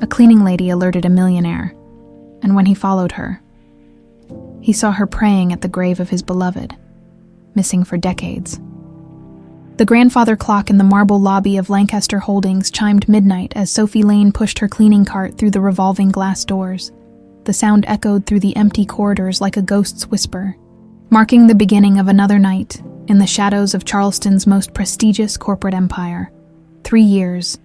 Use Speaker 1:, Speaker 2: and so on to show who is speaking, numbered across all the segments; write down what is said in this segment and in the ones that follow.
Speaker 1: A cleaning lady alerted a millionaire, and when he followed her, he saw her praying at the grave of his beloved, missing for decades. The grandfather clock in the marble lobby of Lancaster Holdings chimed midnight as Sophie Lane pushed her cleaning cart through the revolving glass doors. The sound echoed through the empty corridors like a ghost's whisper, marking the beginning of another night in the shadows of Charleston's most prestigious corporate empire. 3 years.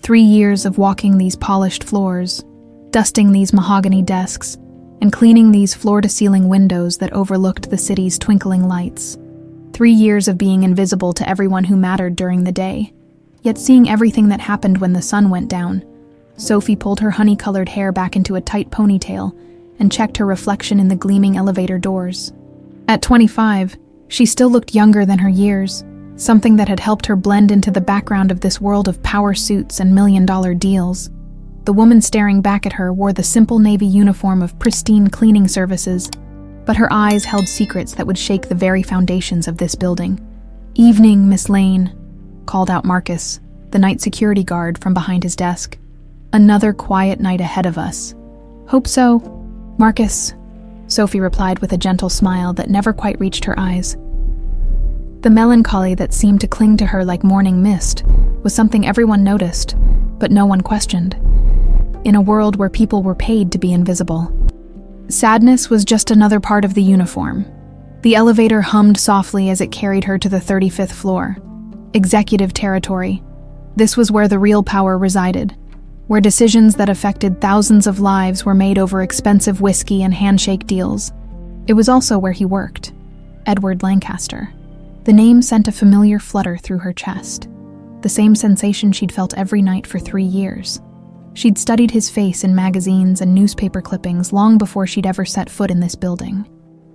Speaker 1: 3 years of walking these polished floors, dusting these mahogany desks, and cleaning these floor-to-ceiling windows that overlooked the city's twinkling lights. 3 years of being invisible to everyone who mattered during the day, yet seeing everything that happened when the sun went down. Sophie pulled her honey-colored hair back into a tight ponytail and checked her reflection in the gleaming elevator doors. At 25, she still looked younger than her years, something that had helped her blend into the background of this world of power suits and million-dollar deals. The woman staring back at her wore the simple navy uniform of Pristine Cleaning Services, but her eyes held secrets that would shake the very foundations of this building. "Evening, Miss Lane," called out Marcus, the night security guard, from behind his desk. "Another quiet night ahead of us." "Hope so, Marcus," Sophie replied with a gentle smile that never quite reached her eyes. The melancholy that seemed to cling to her like morning mist was something everyone noticed, but no one questioned, in a world where people were paid to be invisible. Sadness was just another part of the uniform. The elevator hummed softly as it carried her to the 35th floor. Executive territory. This was where the real power resided, where decisions that affected thousands of lives were made over expensive whiskey and handshake deals. It was also where he worked, Edward Lancaster. The name sent a familiar flutter through her chest, the same sensation she'd felt every night for 3 years. She'd studied his face in magazines and newspaper clippings long before she'd ever set foot in this building.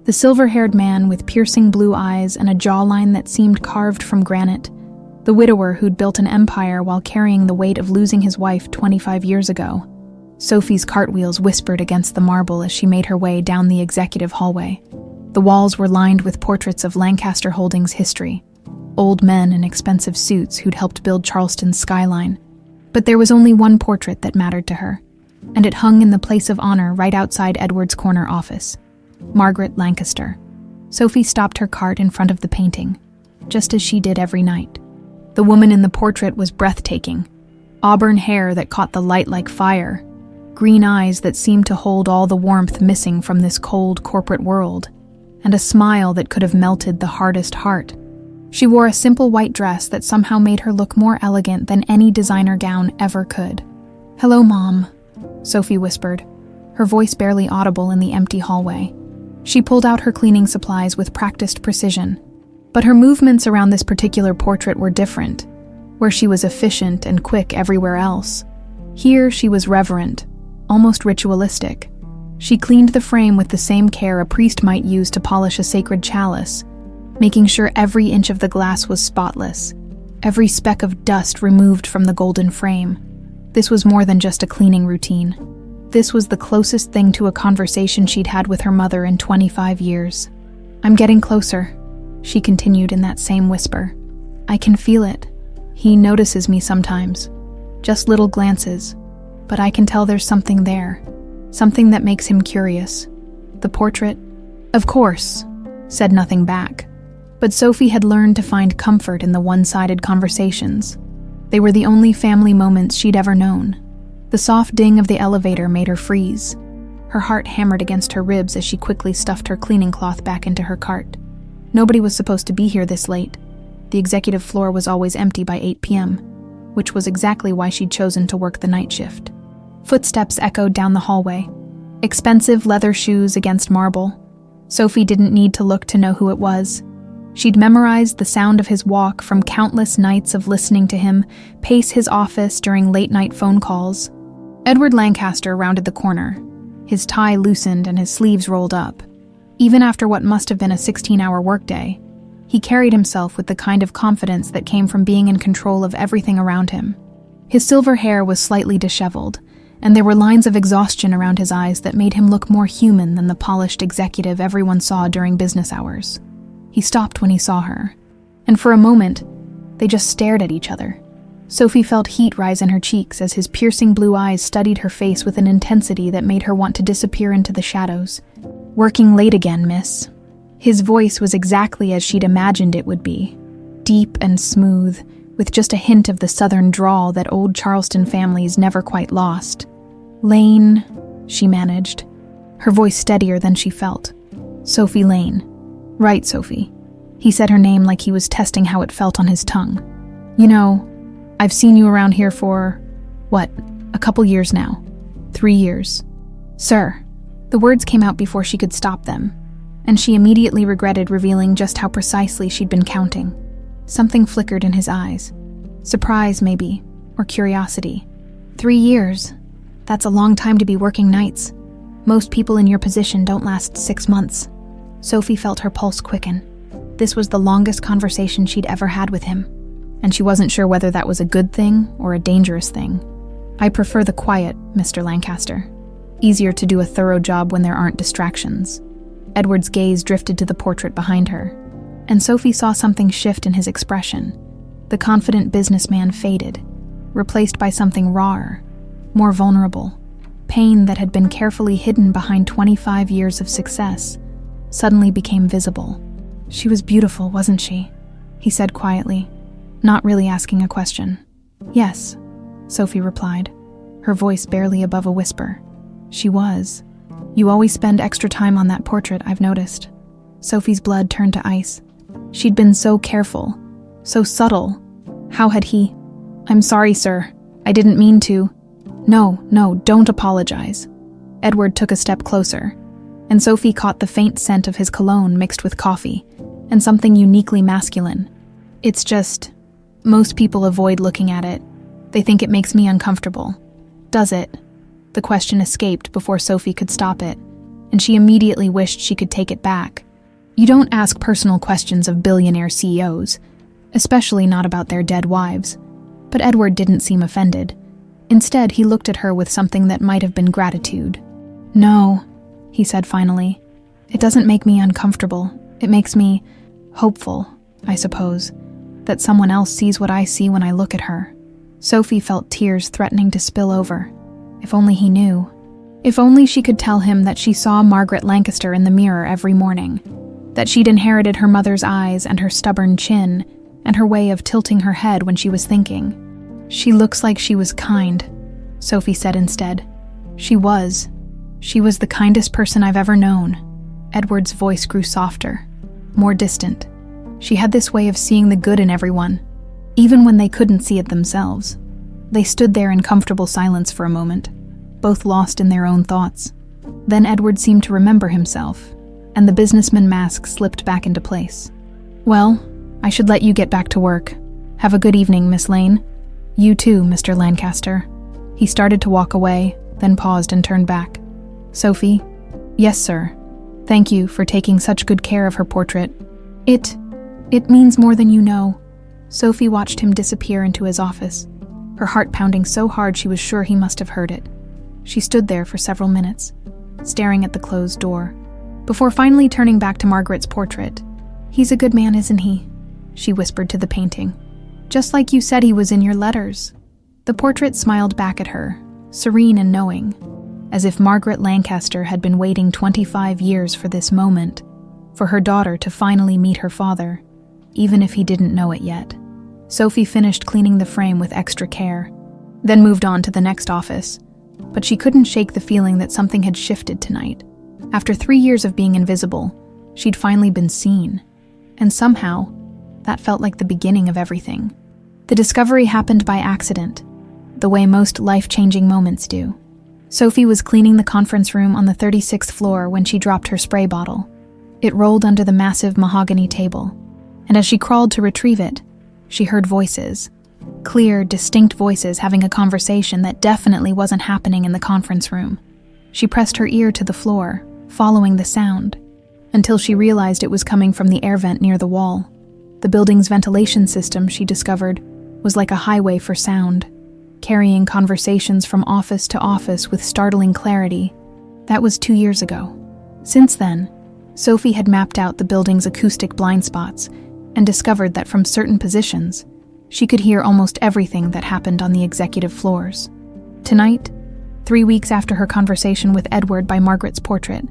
Speaker 1: The silver-haired man with piercing blue eyes and a jawline that seemed carved from granite, the widower who'd built an empire while carrying the weight of losing his wife 25 years ago. Sophie's cartwheels whispered against the marble as she made her way down the executive hallway. The walls were lined with portraits of Lancaster Holdings history, old men in expensive suits who'd helped build Charleston's skyline. But there was only one portrait that mattered to her, and it hung in the place of honor right outside Edward's corner office. Margaret Lancaster. Sophie stopped her cart in front of the painting, just as she did every night. The woman in the portrait was breathtaking. Auburn hair that caught the light like fire, green eyes that seemed to hold all the warmth missing from this cold corporate world, and a smile that could have melted the hardest heart. She wore a simple white dress that somehow made her look more elegant than any designer gown ever could. "Hello, Mom," Sophie whispered, her voice barely audible in the empty hallway. She pulled out her cleaning supplies with practiced precision, but her movements around this particular portrait were different. Where she was efficient and quick everywhere else, here she was reverent, almost ritualistic. She cleaned the frame with the same care a priest might use to polish a sacred chalice, making sure every inch of the glass was spotless, every speck of dust removed from the golden frame. This was more than just a cleaning routine. This was the closest thing to a conversation she'd had with her mother in 25 years. "I'm getting closer," she continued in that same whisper. "I can feel it. He notices me sometimes, just little glances, but I can tell there's something there, something that makes him curious." The portrait, of course, said nothing back. But Sophie had learned to find comfort in the one-sided conversations. They were the only family moments she'd ever known. The soft ding of the elevator made her freeze. Her heart hammered against her ribs as she quickly stuffed her cleaning cloth back into her cart. Nobody was supposed to be here this late. The executive floor was always empty by 8 p.m., which was exactly why she'd chosen to work the night shift. Footsteps echoed down the hallway. Expensive leather shoes against marble. Sophie didn't need to look to know who it was. She'd memorized the sound of his walk from countless nights of listening to him pace his office during late-night phone calls. Edward Lancaster rounded the corner. His tie loosened and his sleeves rolled up. Even after what must have been a 16-hour workday, he carried himself with the kind of confidence that came from being in control of everything around him. His silver hair was slightly disheveled, and there were lines of exhaustion around his eyes that made him look more human than the polished executive everyone saw during business hours. He stopped when he saw her, and for a moment, they just stared at each other. Sophie felt heat rise in her cheeks as his piercing blue eyes studied her face with an intensity that made her want to disappear into the shadows. "Working late again, miss." His voice was exactly as she'd imagined it would be, deep and smooth, with just a hint of the southern drawl that old Charleston families never quite lost. "Lane," she managed, her voice steadier than she felt. "Sophie Lane." "Right, Sophie." He said her name like he was testing how it felt on his tongue. "You know, I've seen you around here for, a couple years now. 3 years. Sir." The words came out before she could stop them, and she immediately regretted revealing just how precisely she'd been counting. Something flickered in his eyes. Surprise, maybe, or curiosity. 3 years. That's a long time to be working nights. Most people in your position don't last 6 months. Sophie felt her pulse quicken. This was the longest conversation she'd ever had with him, and she wasn't sure whether that was a good thing or a dangerous thing. "I prefer the quiet, Mr. Lancaster. Easier to do a thorough job when there aren't distractions." Edward's gaze drifted to the portrait behind her, and Sophie saw something shift in his expression. The confident businessman faded, replaced by something rawer, more vulnerable. Pain that had been carefully hidden behind 25 years of success suddenly became visible. "She was beautiful, wasn't she?" he said quietly, not really asking a question. "Yes," Sophie replied, her voice barely above a whisper. "She was. You always spend extra time on that portrait, I've noticed." Sophie's blood turned to ice. She'd been so careful, so subtle. How had he? "I'm sorry, sir. I didn't mean to." No, don't apologize." Edward took a step closer, and Sophie caught the faint scent of his cologne mixed with coffee, and something uniquely masculine. "It's just, most people avoid looking at it. They think it makes me uncomfortable." "Does it?" The question escaped before Sophie could stop it, and she immediately wished she could take it back. You don't ask personal questions of billionaire CEOs, especially not about their dead wives. But Edward didn't seem offended. Instead, he looked at her with something that might have been gratitude. "No," he said finally. "It doesn't make me uncomfortable. It makes me hopeful, I suppose, that someone else sees what I see when I look at her." Sophie felt tears threatening to spill over. If only he knew. If only she could tell him that she saw Margaret Lancaster in the mirror every morning, that she'd inherited her mother's eyes and her stubborn chin and her way of tilting her head when she was thinking. "She looks like she was kind," Sophie said instead. She was. She was the kindest person I've ever known." Edward's voice grew softer, more distant. She had this way of seeing the good in everyone, even when they couldn't see it themselves. They stood there in comfortable silence for a moment, both lost in their own thoughts. Then Edward seemed to remember himself, and the businessman mask slipped back into place. "Well, I should let you get back to work. Have a good evening, Miss Lane." "You too, Mr. Lancaster." He started to walk away, then paused and turned back. "Sophie?" "Yes, sir. Thank you for taking such good care of her portrait. It means more than you know." Sophie watched him disappear into his office, her heart pounding so hard she was sure he must have heard it. She stood there for several minutes, staring at the closed door, before finally turning back to Margaret's portrait. "He's a good man, isn't he?" she whispered to the painting. "Just like you said he was in your letters." The portrait smiled back at her, serene and knowing, as if Margaret Lancaster had been waiting 25 years for this moment, for her daughter to finally meet her father, even if he didn't know it yet. Sophie finished cleaning the frame with extra care, then moved on to the next office, but she couldn't shake the feeling that something had shifted tonight. After 3 years of being invisible, she'd finally been seen, and somehow, that felt like the beginning of everything. The discovery happened by accident, the way most life-changing moments do. Sophie was cleaning the conference room on the 36th floor when she dropped her spray bottle. It rolled under the massive mahogany table, and as she crawled to retrieve it, she heard voices. Clear, distinct voices having a conversation that definitely wasn't happening in the conference room. She pressed her ear to the floor, following the sound, until she realized it was coming from the air vent near the wall. The building's ventilation system, she discovered, was like a highway for sound, carrying conversations from office to office with startling clarity. That was 2 years ago. Since then, Sophie had mapped out the building's acoustic blind spots and discovered that from certain positions, She could hear almost everything that happened on the executive floors. Tonight, 3 weeks after her conversation with Edward by Margaret's portrait,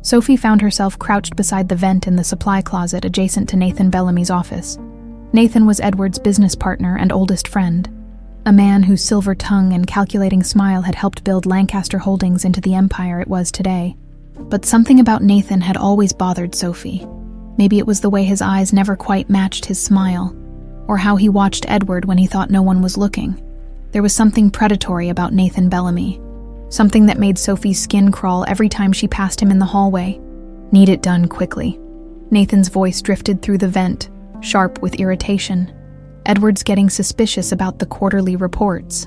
Speaker 1: Sophie found herself crouched beside the vent in the supply closet adjacent to Nathan Bellamy's office. Nathan was Edward's business partner and oldest friend, a man whose silver tongue and calculating smile had helped build Lancaster Holdings into the empire it was today. But something about Nathan had always bothered Sophie. Maybe it was the way his eyes never quite matched his smile, or how he watched Edward when he thought no one was looking. There was something predatory about Nathan Bellamy, something that made Sophie's skin crawl every time she passed him in the hallway. Need it done quickly. Nathan's voice drifted through the vent, sharp with irritation. Edward's getting suspicious about the quarterly reports.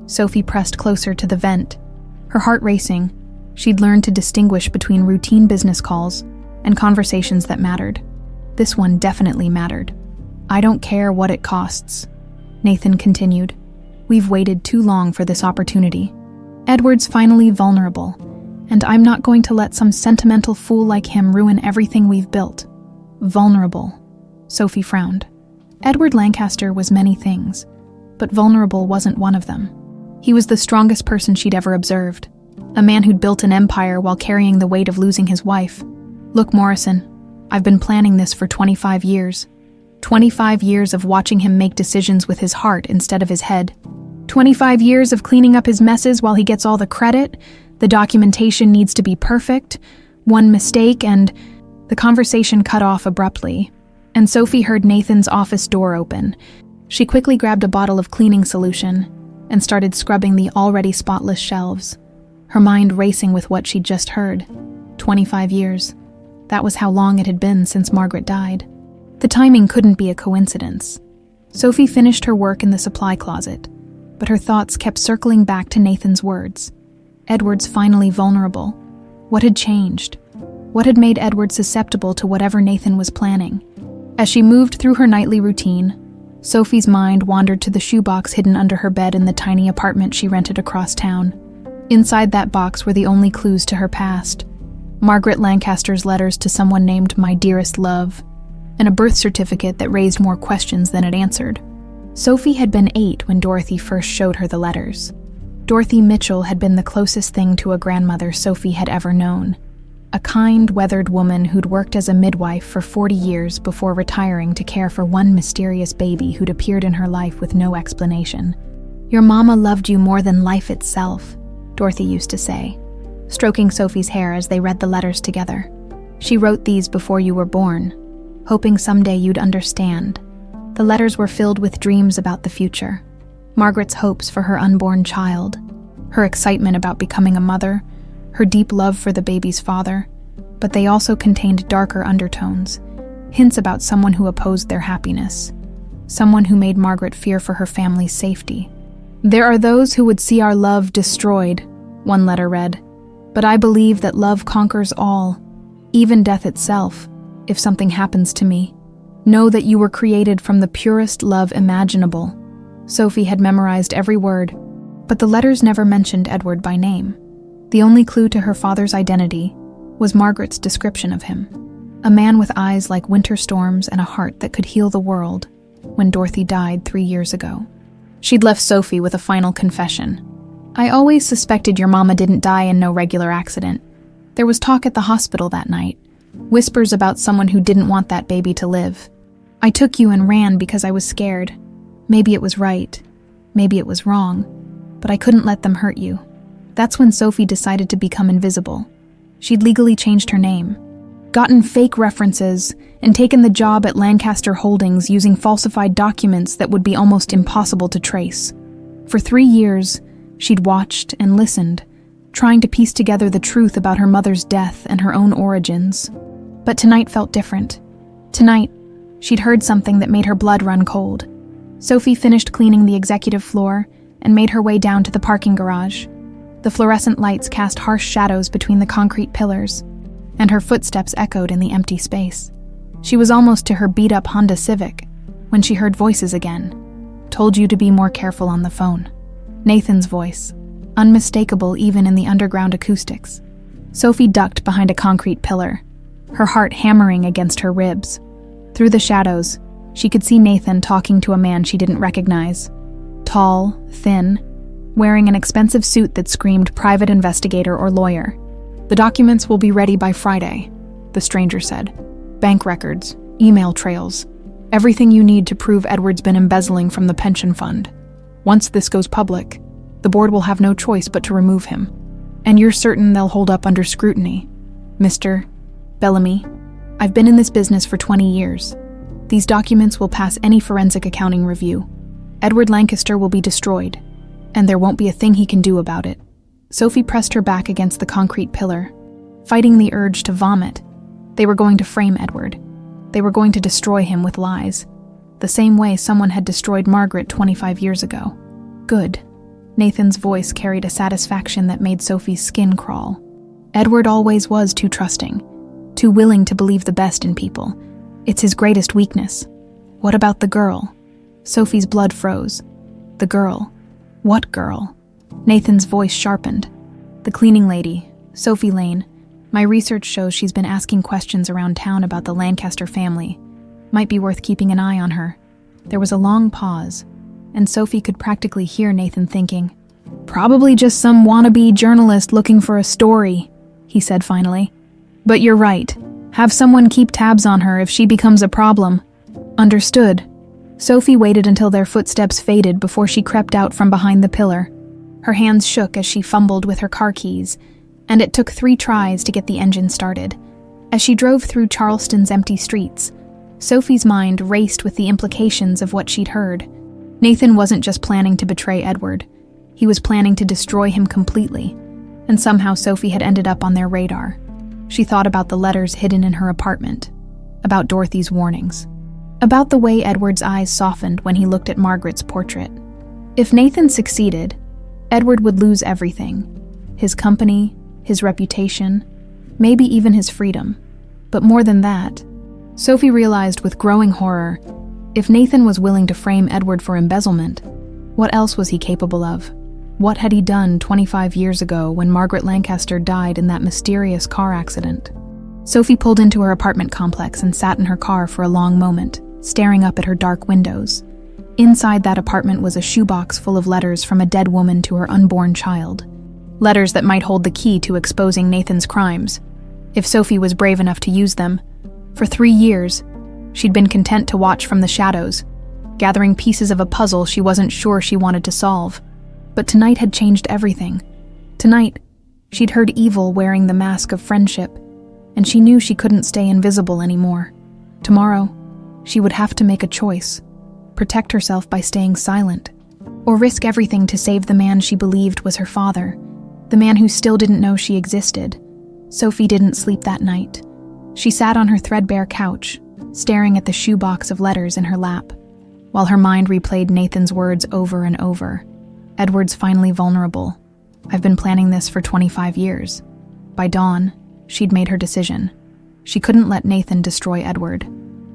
Speaker 1: Sophie pressed closer to the vent, her heart racing. She'd learned to distinguish between routine business calls and conversations that mattered. This one definitely mattered. "I don't care what it costs," Nathan continued. "We've waited too long for this opportunity. Edward's finally vulnerable, and I'm not going to let some sentimental fool like him ruin everything we've built." Vulnerable. Sophie frowned. Edward Lancaster was many things, but vulnerable wasn't one of them. He was the strongest person she'd ever observed, a man who'd built an empire while carrying the weight of losing his wife. "Look, Morrison, I've been planning this for 25 years. 25 years of watching him make decisions with his heart instead of his head. 25 years of cleaning up his messes while he gets all the credit. The documentation needs to be perfect. One mistake and..." The conversation cut off abruptly, and Sophie heard Nathan's office door open. She quickly grabbed a bottle of cleaning solution and started scrubbing the already spotless shelves, her mind racing with what she'd just heard. 25 years. That was how long it had been since Margaret died. The timing couldn't be a coincidence. Sophie finished her work in the supply closet, but her thoughts kept circling back to Nathan's words. Edward's finally vulnerable. What had changed? What had made Edward susceptible to whatever Nathan was planning? As she moved through her nightly routine, Sophie's mind wandered to the shoebox hidden under her bed in the tiny apartment she rented across town. Inside that box were the only clues to her past: Margaret Lancaster's letters to someone named My Dearest Love, and a birth certificate that raised more questions than it answered. Sophie had been 8 when Dorothy first showed her the letters. Dorothy Mitchell had been the closest thing to a grandmother Sophie had ever known. A kind, weathered woman who'd worked as a midwife for 40 years before retiring to care for one mysterious baby who'd appeared in her life with no explanation. "Your mama loved you more than life itself," Dorothy used to say, stroking Sophie's hair as they read the letters together. "She wrote these before you were born, hoping someday you'd understand." The letters were filled with dreams about the future, Margaret's hopes for her unborn child, her excitement about becoming a mother, her deep love for the baby's father, but they also contained darker undertones, hints about someone who opposed their happiness, someone who made Margaret fear for her family's safety. "There are those who would see our love destroyed," one letter read, "but I believe that love conquers all, even death itself. If something happens to me, know that you were created from the purest love imaginable." Sophie had memorized every word, but the letters never mentioned Edward by name. The only clue to her father's identity was Margaret's description of him: a man with eyes like winter storms and a heart that could heal the world, when Dorothy died 3 years ago. She'd left Sophie with a final confession. "I always suspected your mama didn't die in no regular accident. There was talk at the hospital that night, whispers about someone who didn't want that baby to live. I took you and ran because I was scared. Maybe it was right, maybe it was wrong, but I couldn't let them hurt you." That's when Sophie decided to become invisible. She'd legally changed her name, gotten fake references, and taken the job at Lancaster Holdings using falsified documents that would be almost impossible to trace. For 3 years, she'd watched and listened, trying to piece together the truth about her mother's death and her own origins. But tonight felt different. Tonight, she'd heard something that made her blood run cold. Sophie finished cleaning the executive floor and made her way down to the parking garage. The fluorescent lights cast harsh shadows between the concrete pillars, and her footsteps echoed in the empty space. She was almost to her beat-up Honda Civic when she heard voices again. "Told you to be more careful on the phone." Nathan's voice, unmistakable even in the underground acoustics. Sophie ducked behind a concrete pillar, her heart hammering against her ribs. Through the shadows, She could see Nathan talking to a man she didn't recognize. Tall, thin, wearing an expensive suit that screamed private investigator or lawyer. "The documents will be ready by Friday," the stranger said. "Bank records, email trails, everything you need to prove Edward's been embezzling from the pension fund. Once this goes public, the board will have no choice but to remove him. And you're certain they'll hold up under scrutiny. Mr. Bellamy, I've been in this business for 20 years. These documents will pass any forensic accounting review. Edward Lancaster will be destroyed, and there won't be a thing he can do about it." Sophie pressed her back against the concrete pillar, fighting the urge to vomit. They were going to frame Edward. They were going to destroy him with lies, the same way someone had destroyed Margaret 25 years ago. Good. Nathan's voice carried a satisfaction that made Sophie's skin crawl. Edward always was too trusting, too willing to believe the best in people. It's his greatest weakness. What about the girl? Sophie's blood froze. The girl? What girl? Nathan's voice sharpened. "The cleaning lady, Sophie Lane. My research shows she's been asking questions around town about the Lancaster family. Might be worth keeping an eye on her." There was a long pause, and Sophie could practically hear Nathan thinking. "Probably just some wannabe journalist looking for a story," he said finally. "But you're right. Have someone keep tabs on her if she becomes a problem." "Understood." Sophie waited until their footsteps faded before she crept out from behind the pillar. Her hands shook as she fumbled with her car keys, and it took 3 tries to get the engine started. As she drove through Charleston's empty streets, Sophie's mind raced with the implications of what she'd heard. Nathan wasn't just planning to betray Edward. He was planning to destroy him completely, and somehow Sophie had ended up on their radar. She thought about the letters hidden in her apartment, about Dorothy's warnings, about the way Edward's eyes softened when he looked at Margaret's portrait. If Nathan succeeded, Edward would lose everything: his company, his reputation, maybe even his freedom. But more than that, Sophie realized with growing horror, if Nathan was willing to frame Edward for embezzlement, what else was he capable of? What had he done 25 years ago when Margaret Lancaster died in that mysterious car accident? Sophie pulled into her apartment complex and sat in her car for a long moment, staring up at her dark windows. Inside that apartment was a shoebox full of letters from a dead woman to her unborn child. Letters that might hold the key to exposing Nathan's crimes, if Sophie was brave enough to use them. For 3 years, she'd been content to watch from the shadows, gathering pieces of a puzzle she wasn't sure she wanted to solve. But tonight had changed everything. Tonight, she'd heard evil wearing the mask of friendship, and she knew she couldn't stay invisible anymore. Tomorrow, she would have to make a choice: protect herself by staying silent, or risk everything to save the man she believed was her father, the man who still didn't know she existed. Sophie didn't sleep that night. She sat on her threadbare couch, staring at the shoebox of letters in her lap, while her mind replayed Nathan's words over and over. Edward's finally vulnerable. I've been planning this for 25 years. By dawn, she'd made her decision. She couldn't let Nathan destroy Edward,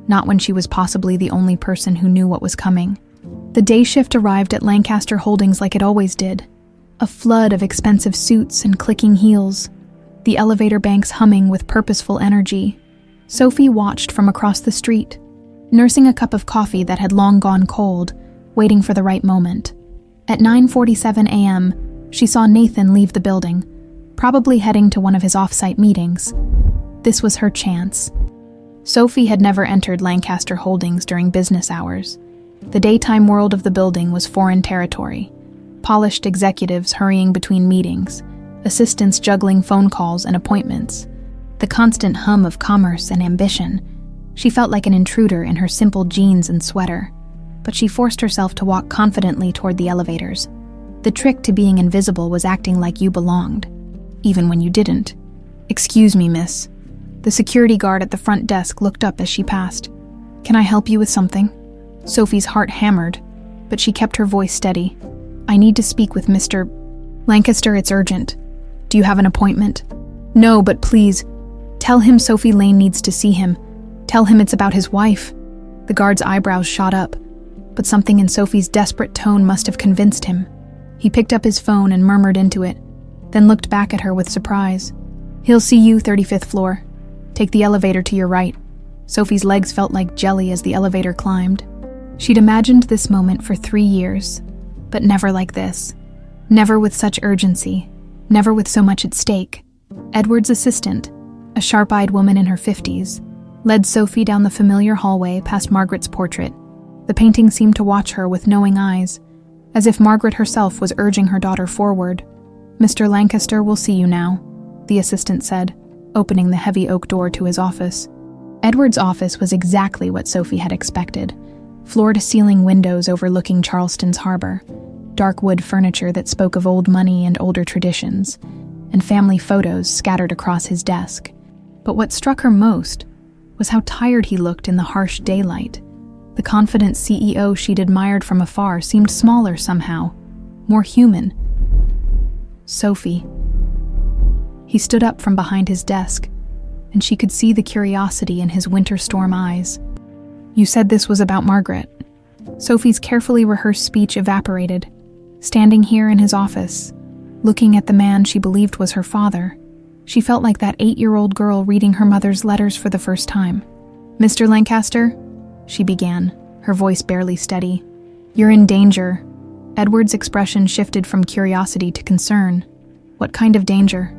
Speaker 1: not when she was possibly the only person who knew what was coming. The day shift arrived at Lancaster Holdings like it always did. A flood of expensive suits and clicking heels, the elevator banks humming with purposeful energy. Sophie watched from across the street, nursing a cup of coffee that had long gone cold, waiting for the right moment. At 9:47 a.m., she saw Nathan leave the building, probably heading to one of his off-site meetings. This was her chance. Sophie had never entered Lancaster Holdings during business hours. The daytime world of the building was foreign territory. Polished executives hurrying between meetings, assistants juggling phone calls and appointments, the constant hum of commerce and ambition. She felt like an intruder in her simple jeans and sweater, but she forced herself to walk confidently toward the elevators. The trick to being invisible was acting like you belonged, even when you didn't. "Excuse me, miss." The security guard at the front desk looked up as she passed. "Can I help you with something?" Sophie's heart hammered, but she kept her voice steady. "I need to speak with Mr. Lancaster. It's urgent. Do you have an appointment?" "No, but please, tell him Sophie Lane needs to see him. Tell him it's about his wife." The guard's eyebrows shot up, but something in Sophie's desperate tone must have convinced him. He picked up his phone and murmured into it, then looked back at her with surprise. "He'll see you, 35th floor. Take the elevator to your right." Sophie's legs felt like jelly as the elevator climbed. She'd imagined this moment for 3 years, but never like this. Never with such urgency. Never with so much at stake. Edward's assistant, a sharp-eyed woman in her 50s, led Sophie down the familiar hallway past Margaret's portrait. The painting seemed to watch her with knowing eyes, as if Margaret herself was urging her daughter forward. "Mr. Lancaster will see you now," the assistant said, opening the heavy oak door to his office. Edward's office was exactly what Sophie had expected. Floor-to-ceiling windows overlooking Charleston's harbor, dark wood furniture that spoke of old money and older traditions, and family photos scattered across his desk. But what struck her most was how tired he looked in the harsh daylight. The confident CEO she'd admired from afar seemed smaller somehow, more human. Sophie. He stood up from behind his desk, and she could see the curiosity in his winter storm eyes. "You said this was about Margaret." Sophie's carefully rehearsed speech evaporated. Standing here in his office, looking at the man she believed was her father, she felt like that 8-year-old girl reading her mother's letters for the first time. "Mr. Lancaster," she began, her voice barely steady, "you're in danger." Edward's expression shifted from curiosity to concern. "What kind of danger?"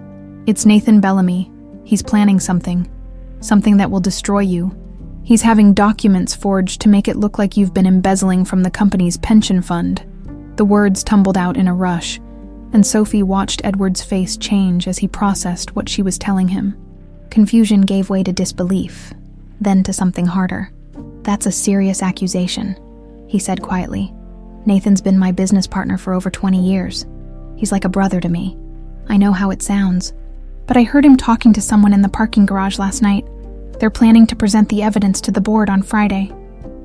Speaker 1: "It's Nathan Bellamy. He's planning something that will destroy you. He's having documents forged to make it look like you've been embezzling from the company's pension fund." The words tumbled out in a rush, and Sophie watched Edward's face change as he processed what she was telling him. Confusion gave way to disbelief, then to something harder. "That's a serious accusation," he said quietly. "Nathan's been my business partner for over 20 years. He's like a brother to me. I know how it sounds, but I heard him talking to someone in the parking garage last night. They're planning to present the evidence to the board on Friday."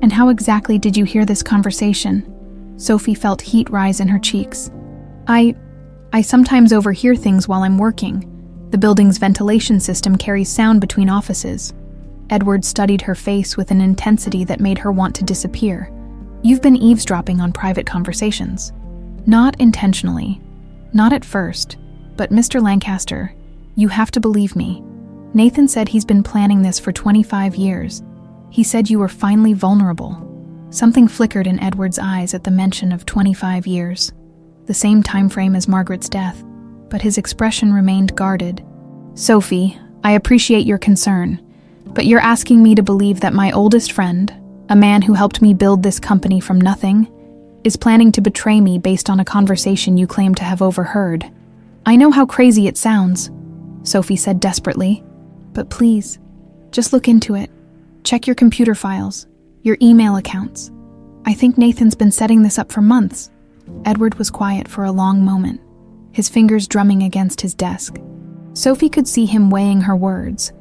Speaker 1: "And how exactly did you hear this conversation?" Sophie felt heat rise in her cheeks. I sometimes overhear things while I'm working. The building's ventilation system carries sound between offices." Edward studied her face with an intensity that made her want to disappear. "You've been eavesdropping on private conversations." "Not intentionally. Not at first. But Mr. Lancaster, you have to believe me. Nathan said he's been planning this for 25 years. He said you were finally vulnerable." Something flickered in Edward's eyes at the mention of 25 years. The same time frame as Margaret's death, but his expression remained guarded. "Sophie, I appreciate your concern, but you're asking me to believe that my oldest friend, a man who helped me build this company from nothing, is planning to betray me based on a conversation you claim to have overheard. I know how crazy it sounds," Sophie said desperately, "but please, just look into it. Check your computer files, your email accounts. I think Nathan's been setting this up for months." Edward was quiet for a long moment, his fingers drumming against his desk. Sophie could see him weighing her words,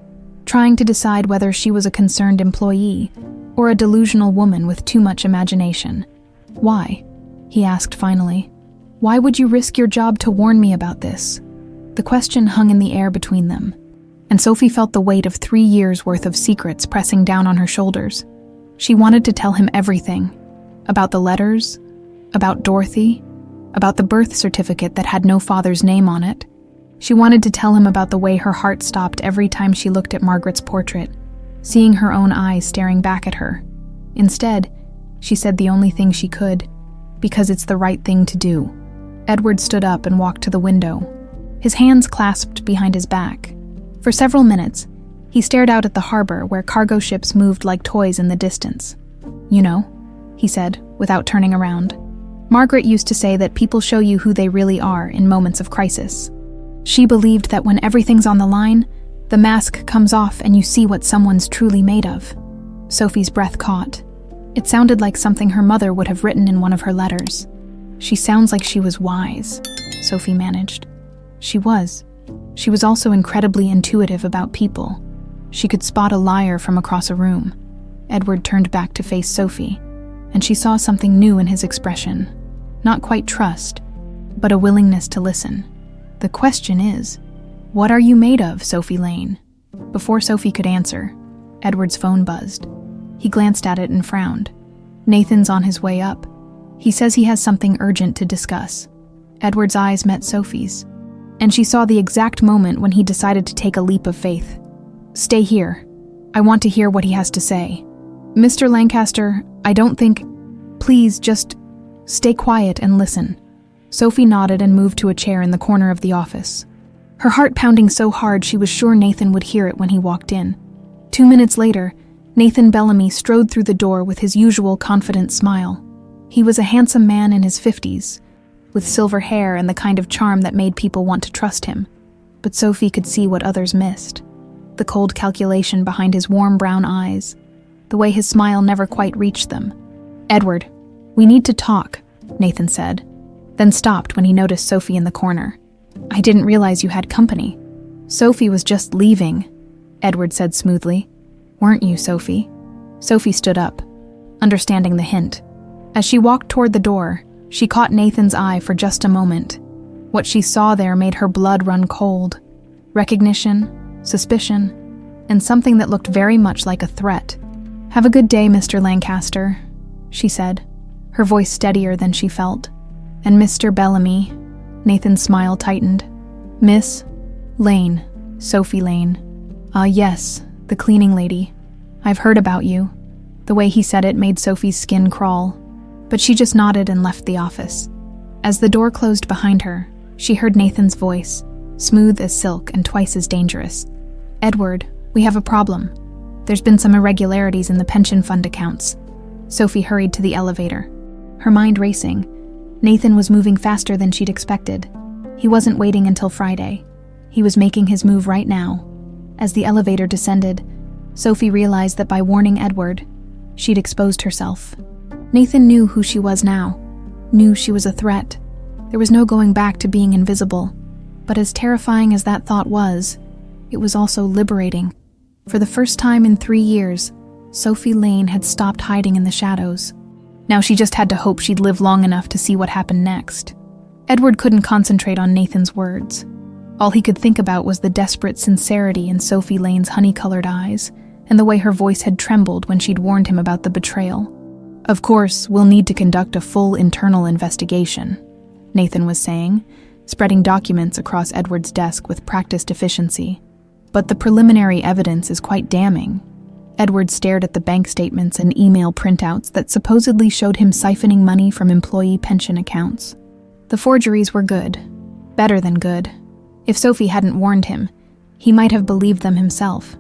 Speaker 1: trying to decide whether she was a concerned employee or a delusional woman with too much imagination. "Why?" he asked finally. "Why would you risk your job to warn me about this?" The question hung in the air between them, and Sophie felt the weight of 3 years' worth of secrets pressing down on her shoulders. She wanted to tell him everything, about the letters, about Dorothy, about the birth certificate that had no father's name on it. She wanted to tell him about the way her heart stopped every time she looked at Margaret's portrait, seeing her own eyes staring back at her. Instead, she said the only thing she could, because it's the right thing to do. Edward stood up and walked to the window, his hands clasped behind his back. For several minutes, he stared out at the harbor where cargo ships moved like toys in the distance. "You know," he said, without turning around, "Margaret used to say that people show you who they really are in moments of crisis. She believed that when everything's on the line, the mask comes off and you see what someone's truly made of." Sophie's breath caught. It sounded like something her mother would have written in one of her letters. "She sounds like she was wise," Sophie managed. She was. She was also incredibly intuitive about people. She could spot a liar from across a room. Edward turned back to face Sophie, and she saw something new in his expression. Not quite trust, but a willingness to listen. "The question is, what are you made of, Sophie Lane?" Before Sophie could answer, Edward's phone buzzed. He glanced at it and frowned. "Nathan's on his way up. He says he has something urgent to discuss." Edward's eyes met Sophie's, and she saw the exact moment when he decided to take a leap of faith. "Stay here," I want to hear what he has to say. Mr. Lancaster, I don't think... Please, just stay quiet and listen. Sophie nodded and moved to a chair in the corner of the office. Her heart pounding so hard she was sure Nathan would hear it when he walked in. 2 minutes later, Nathan Bellamy strode through the door with his usual confident smile. He was a handsome man in his 50s, with silver hair and the kind of charm that made people want to trust him. But Sophie could see what others missed. The cold calculation behind his warm brown eyes, the way his smile never quite reached them. "Edward, we need to talk," Nathan said, then stopped when he noticed Sophie in the corner. "I didn't realize you had company." "Sophie was just leaving," Edward said smoothly. "Weren't you, Sophie?" Sophie stood up, understanding the hint. As she walked toward the door, she caught Nathan's eye for just a moment. What she saw there made her blood run cold. Recognition, suspicion, and something that looked very much like a threat. "Have a good day, Mr. Lancaster," she said, her voice steadier than she felt. "And Mr. Bellamy," Nathan's smile tightened. "Miss Lane, Sophie Lane." "Ah, yes, the cleaning lady. I've heard about you." The way he said it made Sophie's skin crawl, but she just nodded and left the office. As the door closed behind her, she heard Nathan's voice, smooth as silk and twice as dangerous. "Edward, we have a problem. There's been some irregularities in the pension fund accounts." Sophie hurried to the elevator, her mind racing. Nathan was moving faster than she'd expected. He wasn't waiting until Friday. He was making his move right now. As the elevator descended, Sophie realized that by warning Edward, she'd exposed herself. Nathan knew who she was now, knew she was a threat. There was no going back to being invisible. But as terrifying as that thought was, it was also liberating. For the first time in 3 years, Sophie Lane had stopped hiding in the shadows. Now she just had to hope she'd live long enough to see what happened next. Edward couldn't concentrate on Nathan's words. All he could think about was the desperate sincerity in Sophie Lane's honey-colored eyes, and the way her voice had trembled when she'd warned him about the betrayal. "Of course, we'll need to conduct a full internal investigation," Nathan was saying, spreading documents across Edward's desk with practiced efficiency. "But the preliminary evidence is quite damning." Edward stared at the bank statements and email printouts that supposedly showed him siphoning money from employee pension accounts. The forgeries were good, better than good. If Sophie hadn't warned him, he might have believed them himself.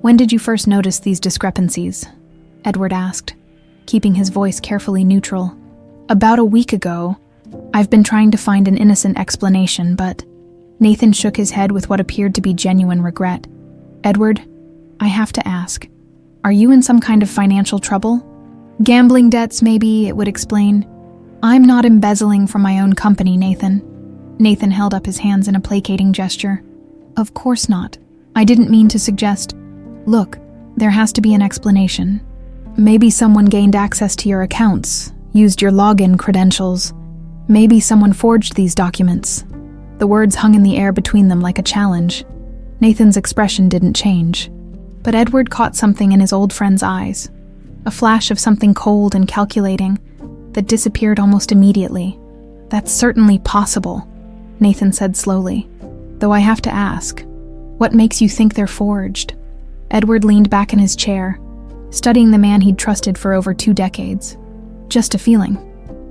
Speaker 1: "When did you first notice these discrepancies?" Edward asked, keeping his voice carefully neutral. "About a week ago. I've been trying to find an innocent explanation, but..." Nathan shook his head with what appeared to be genuine regret. "Edward, I have to ask, are you in some kind of financial trouble?" "Gambling debts, maybe," it would explain. "I'm not embezzling from my own company, Nathan." Nathan held up his hands in a placating gesture. "Of course not. I didn't mean to suggest... Look, there has to be an explanation. Maybe someone gained access to your accounts, used your login credentials. Maybe someone forged these documents." The words hung in the air between them like a challenge. Nathan's expression didn't change. But Edward caught something in his old friend's eyes. A flash of something cold and calculating that disappeared almost immediately. "That's certainly possible," Nathan said slowly. "Though I have to ask, what makes you think they're forged?" Edward leaned back in his chair, studying the man he'd trusted for over 2 decades. "Just a feeling."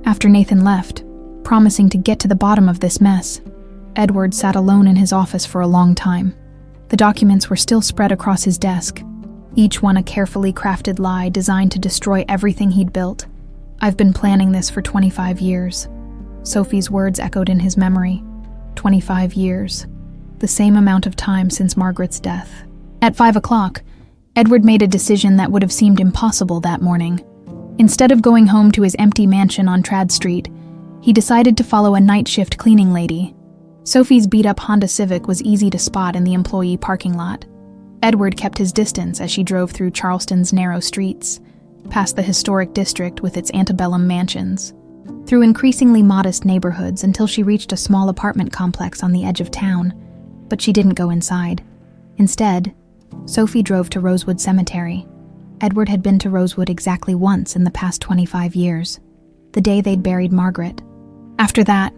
Speaker 1: After Nathan left, promising to get to the bottom of this mess, Edward sat alone in his office for a long time. The documents were still spread across his desk, each one a carefully crafted lie designed to destroy everything he'd built. "I've been planning this for 25 years. Sophie's words echoed in his memory. 25 years. The same amount of time since Margaret's death. At 5 o'clock, Edward made a decision that would have seemed impossible that morning. Instead of going home to his empty mansion on Trad Street, he decided to follow a night shift cleaning lady. Sophie's beat-up Honda Civic was easy to spot in the employee parking lot. Edward kept his distance as she drove through Charleston's narrow streets, past the historic district with its antebellum mansions, through increasingly modest neighborhoods until she reached a small apartment complex on the edge of town, but she didn't go inside. Instead, Sophie drove to Rosewood Cemetery. Edward had been to Rosewood exactly once in the past 25 years, the day they'd buried Margaret. After that,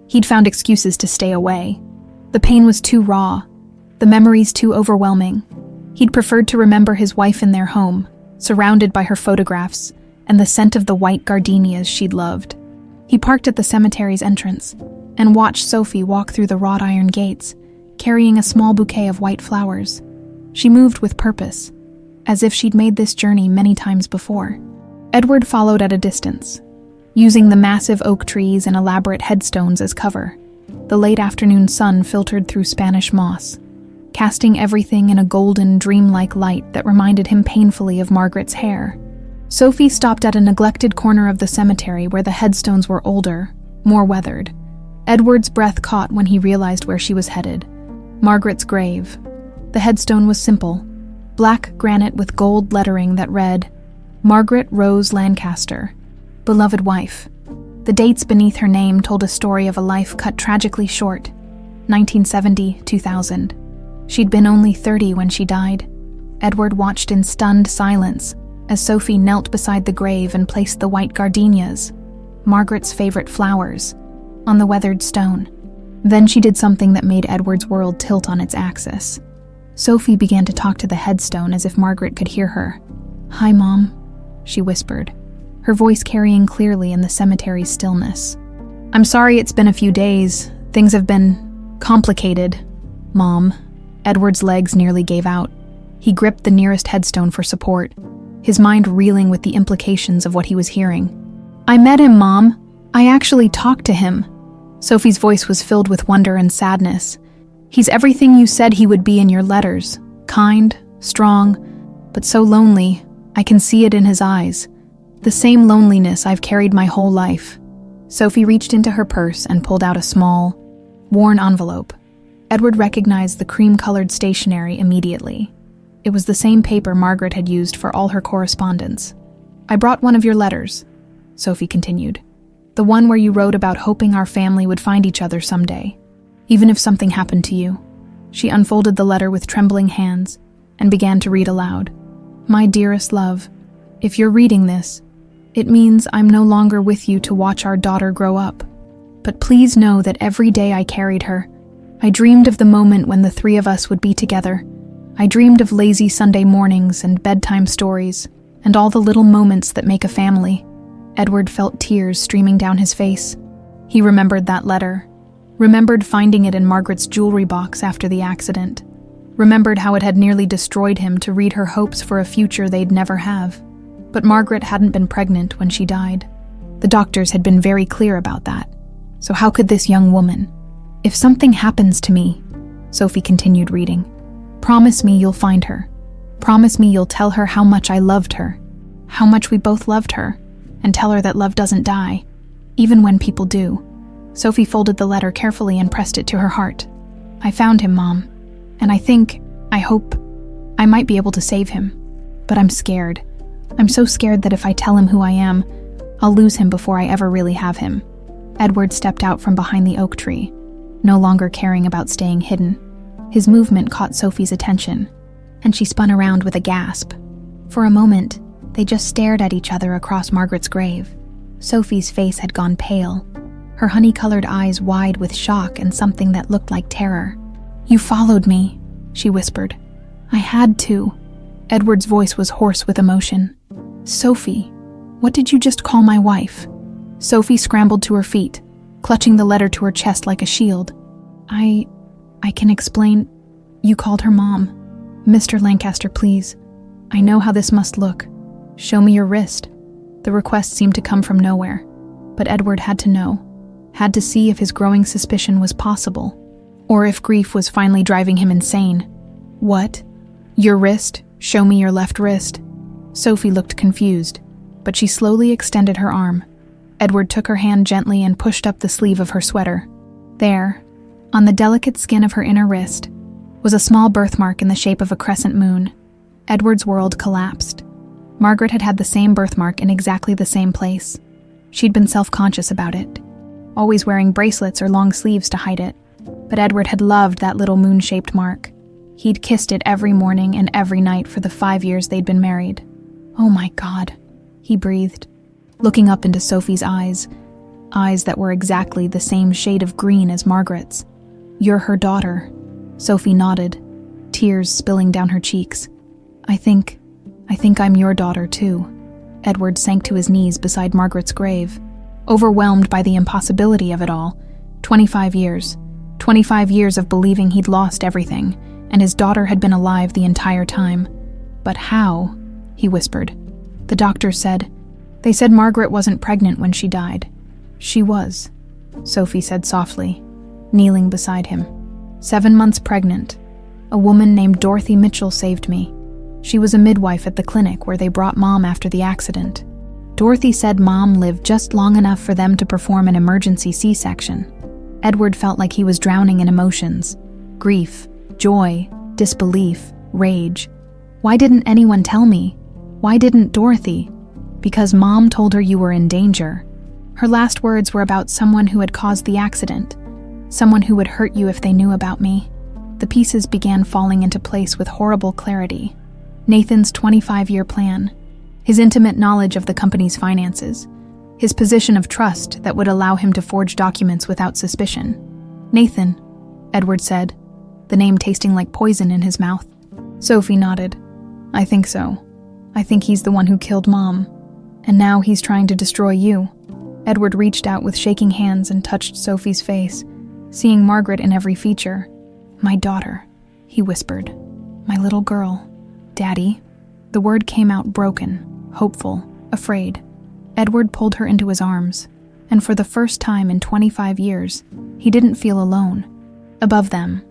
Speaker 1: he'd found excuses to stay away. The pain was too raw, the memories too overwhelming. He'd preferred to remember his wife in their home, surrounded by her photographs and the scent of the white gardenias she'd loved. He parked at the cemetery's entrance and watched Sophie walk through the wrought iron gates, carrying a small bouquet of white flowers. She moved with purpose, as if she'd made this journey many times before. Edward followed at a distance, using the massive oak trees and elaborate headstones as cover. The late afternoon sun filtered through Spanish moss, casting everything in a golden, dreamlike light that reminded him painfully of Margaret's hair. Sophie stopped at a neglected corner of the cemetery where the headstones were older, more weathered. Edward's breath caught when he realized where she was headed: Margaret's grave. The headstone was simple, black granite with gold lettering that read, Margaret Rose Lancaster, beloved wife. The dates beneath her name told a story of a life cut tragically short, 1970-2000. She'd been only 30 when she died. Edward watched in stunned silence as Sophie knelt beside the grave and placed the white gardenias, Margaret's favorite flowers, on the weathered stone. Then she did something that made Edward's world tilt on its axis. Sophie began to talk to the headstone as if Margaret could hear her. "Hi, Mom," she whispered, her voice carrying clearly in the cemetery's stillness. "I'm sorry it's been a few days. Things have been complicated, Mom." Edward's legs nearly gave out. He gripped the nearest headstone for support, his mind reeling with the implications of what he was hearing. "I met him, Mom. I actually talked to him." Sophie's voice was filled with wonder and sadness. "He's everything you said he would be in your letters. Kind, strong, but so lonely. I can see it in his eyes. The same loneliness I've carried my whole life." Sophie reached into her purse and pulled out a small, worn envelope. Edward recognized the cream-colored stationery immediately. It was the same paper Margaret had used for all her correspondence. "I brought one of your letters," Sophie continued. "The one where you wrote about hoping our family would find each other someday, even if something happened to you." She unfolded the letter with trembling hands and began to read aloud. "My dearest love, if you're reading this, it means I'm no longer with you to watch our daughter grow up. But please know that every day I carried her, I dreamed of the moment when the three of us would be together. I dreamed of lazy Sunday mornings and bedtime stories, and all the little moments that make a family." Edward felt tears streaming down his face. He remembered that letter, remembered finding it in Margaret's jewelry box after the accident, remembered how it had nearly destroyed him to read her hopes for a future they'd never have. But Margaret hadn't been pregnant when she died. The doctors had been very clear about that. So how could this young woman? "If something happens to me," Sophie continued reading, "promise me you'll find her. Promise me you'll tell her how much I loved her, how much we both loved her, and tell her that love doesn't die, even when people do." Sophie folded the letter carefully and pressed it to her heart. "I found him, Mom, and I hope, I might be able to save him. But I'm scared. I'm so scared that if I tell him who I am, I'll lose him before I ever really have him." Edward stepped out from behind the oak tree, no longer caring about staying hidden. His movement caught Sophie's attention, and she spun around with a gasp. For a moment, they just stared at each other across Margaret's grave. Sophie's face had gone pale, her honey-colored eyes wide with shock and something that looked like terror. "You followed me," she whispered. "I had to." Edward's voice was hoarse with emotion. "Sophie, what did you just call my wife?" Sophie scrambled to her feet, clutching the letter to her chest like a shield. I can explain. You called her Mom. Mr. Lancaster, please. I know how this must look. Show me your wrist." The request seemed to come from nowhere, but Edward had to know, had to see if his growing suspicion was possible, or if grief was finally driving him insane. "What? Your wrist? Show me your left wrist." Sophie looked confused, but she slowly extended her arm. Edward took her hand gently and pushed up the sleeve of her sweater. There, on the delicate skin of her inner wrist, was a small birthmark in the shape of a crescent moon. Edward's world collapsed. Margaret had had the same birthmark in exactly the same place. She'd been self-conscious about it, always wearing bracelets or long sleeves to hide it. But Edward had loved that little moon-shaped mark. He'd kissed it every morning and every night for the 5 years they'd been married. "Oh my God," he breathed, looking up into Sophie's eyes that were exactly the same shade of green as Margaret's. "You're her daughter." Sophie nodded, tears spilling down her cheeks. I think I'm your daughter too." Edward sank to his knees beside Margaret's grave, overwhelmed by the impossibility of it all. 25 years. 25 years of believing he'd lost everything, and his daughter had been alive the entire time. "But how?" he whispered. "The doctors said. They said Margaret wasn't pregnant when she died." "She was," Sophie said softly, kneeling beside him. 7 months pregnant. A woman named Dorothy Mitchell saved me. She was a midwife at the clinic where they brought Mom after the accident. Dorothy said Mom lived just long enough for them to perform an emergency C-section. Edward felt like he was drowning in emotions. Grief, joy, disbelief, rage. Why didn't anyone tell me? Why didn't Dorothy? Because Mom told her you were in danger. Her last words were about someone who had caused the accident. Someone who would hurt you if they knew about me. The pieces began falling into place with horrible clarity. Nathan's 25-year plan, his intimate knowledge of the company's finances, his position of trust that would allow him to forge documents without suspicion. "Nathan," Edward said, the name tasting like poison in his mouth. Sophie nodded. "I think so. I think he's the one who killed Mom. And now he's trying to destroy you." Edward reached out with shaking hands and touched Sophie's face, seeing Margaret in every feature. "My daughter," he whispered. "My little girl. Daddy." The word came out broken, hopeful, afraid. Edward pulled her into his arms, and for the first time in 25 years, he didn't feel alone. Above them,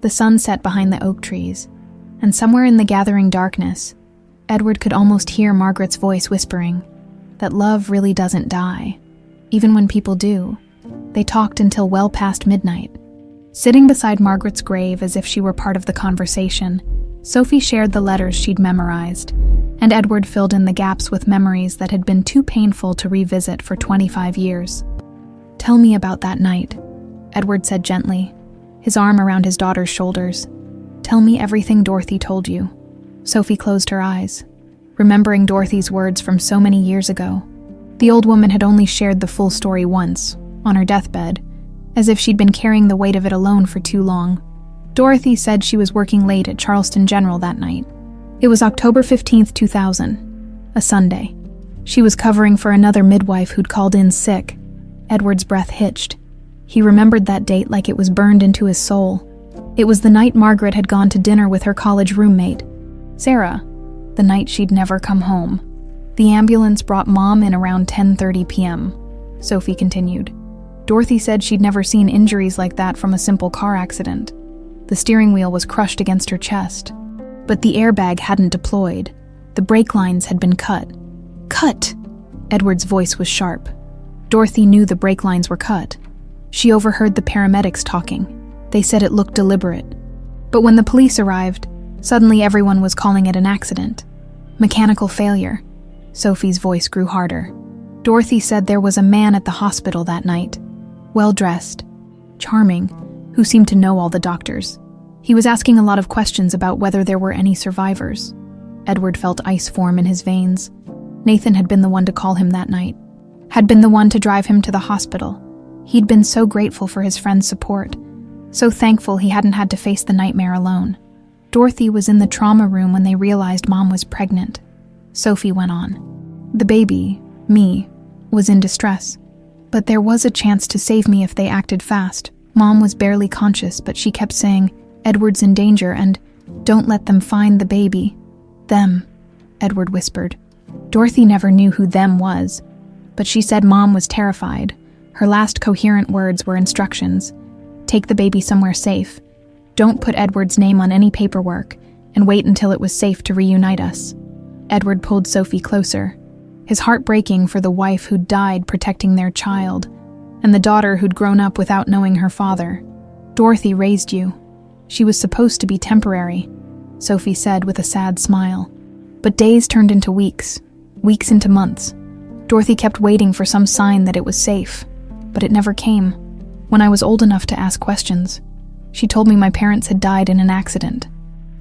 Speaker 1: the sun set behind the oak trees, and somewhere in the gathering darkness, Edward could almost hear Margaret's voice whispering that love really doesn't die, even when people do. They talked until well past midnight. Sitting beside Margaret's grave as if she were part of the conversation, Sophie shared the letters she'd memorized, and Edward filled in the gaps with memories that had been too painful to revisit for 25 years. "Tell me about that night," Edward said gently, his arm around his daughter's shoulders. "Tell me everything Dorothy told you." Sophie closed her eyes, remembering Dorothy's words from so many years ago. The old woman had only shared the full story once, on her deathbed, as if she'd been carrying the weight of it alone for too long. Dorothy said she was working late at Charleston General that night. It was October 15th, 2000, a Sunday. She was covering for another midwife who'd called in sick. Edward's breath hitched. He remembered that date like it was burned into his soul. It was the night Margaret had gone to dinner with her college roommate, Sarah, the night she'd never come home. The ambulance brought Mom in around 10:30 p.m., Sophie continued. Dorothy said she'd never seen injuries like that from a simple car accident. The steering wheel was crushed against her chest, but the airbag hadn't deployed. The brake lines had been cut. Cut! Edward's voice was sharp. Dorothy knew the brake lines were cut. She overheard the paramedics talking. They said it looked deliberate. But when the police arrived, suddenly everyone was calling it an accident. Mechanical failure. Sophie's voice grew harder. Dorothy said there was a man at the hospital that night, well-dressed, charming, who seemed to know all the doctors. He was asking a lot of questions about whether there were any survivors. Edward felt ice form in his veins. Nathan had been the one to call him that night, had been the one to drive him to the hospital. He'd been so grateful for his friend's support, so thankful he hadn't had to face the nightmare alone. Dorothy was in the trauma room when they realized Mom was pregnant. Sophie went on. The baby, me, was in distress. But there was a chance to save me if they acted fast. Mom was barely conscious, but she kept saying, "Edward's in danger," and "Don't let them find the baby." "Them," Edward whispered. Dorothy never knew who them was, but she said Mom was terrified. Her last coherent words were instructions. Take the baby somewhere safe. Don't put Edward's name on any paperwork, and wait until it was safe to reunite us. Edward pulled Sophie closer, his heart breaking for the wife who'd died protecting their child, and the daughter who'd grown up without knowing her father. Dorothy raised you. She was supposed to be temporary, Sophie said with a sad smile. But days turned into weeks, weeks into months. Dorothy kept waiting for some sign that it was safe, but it never came. When I was old enough to ask questions, she told me my parents had died in an accident.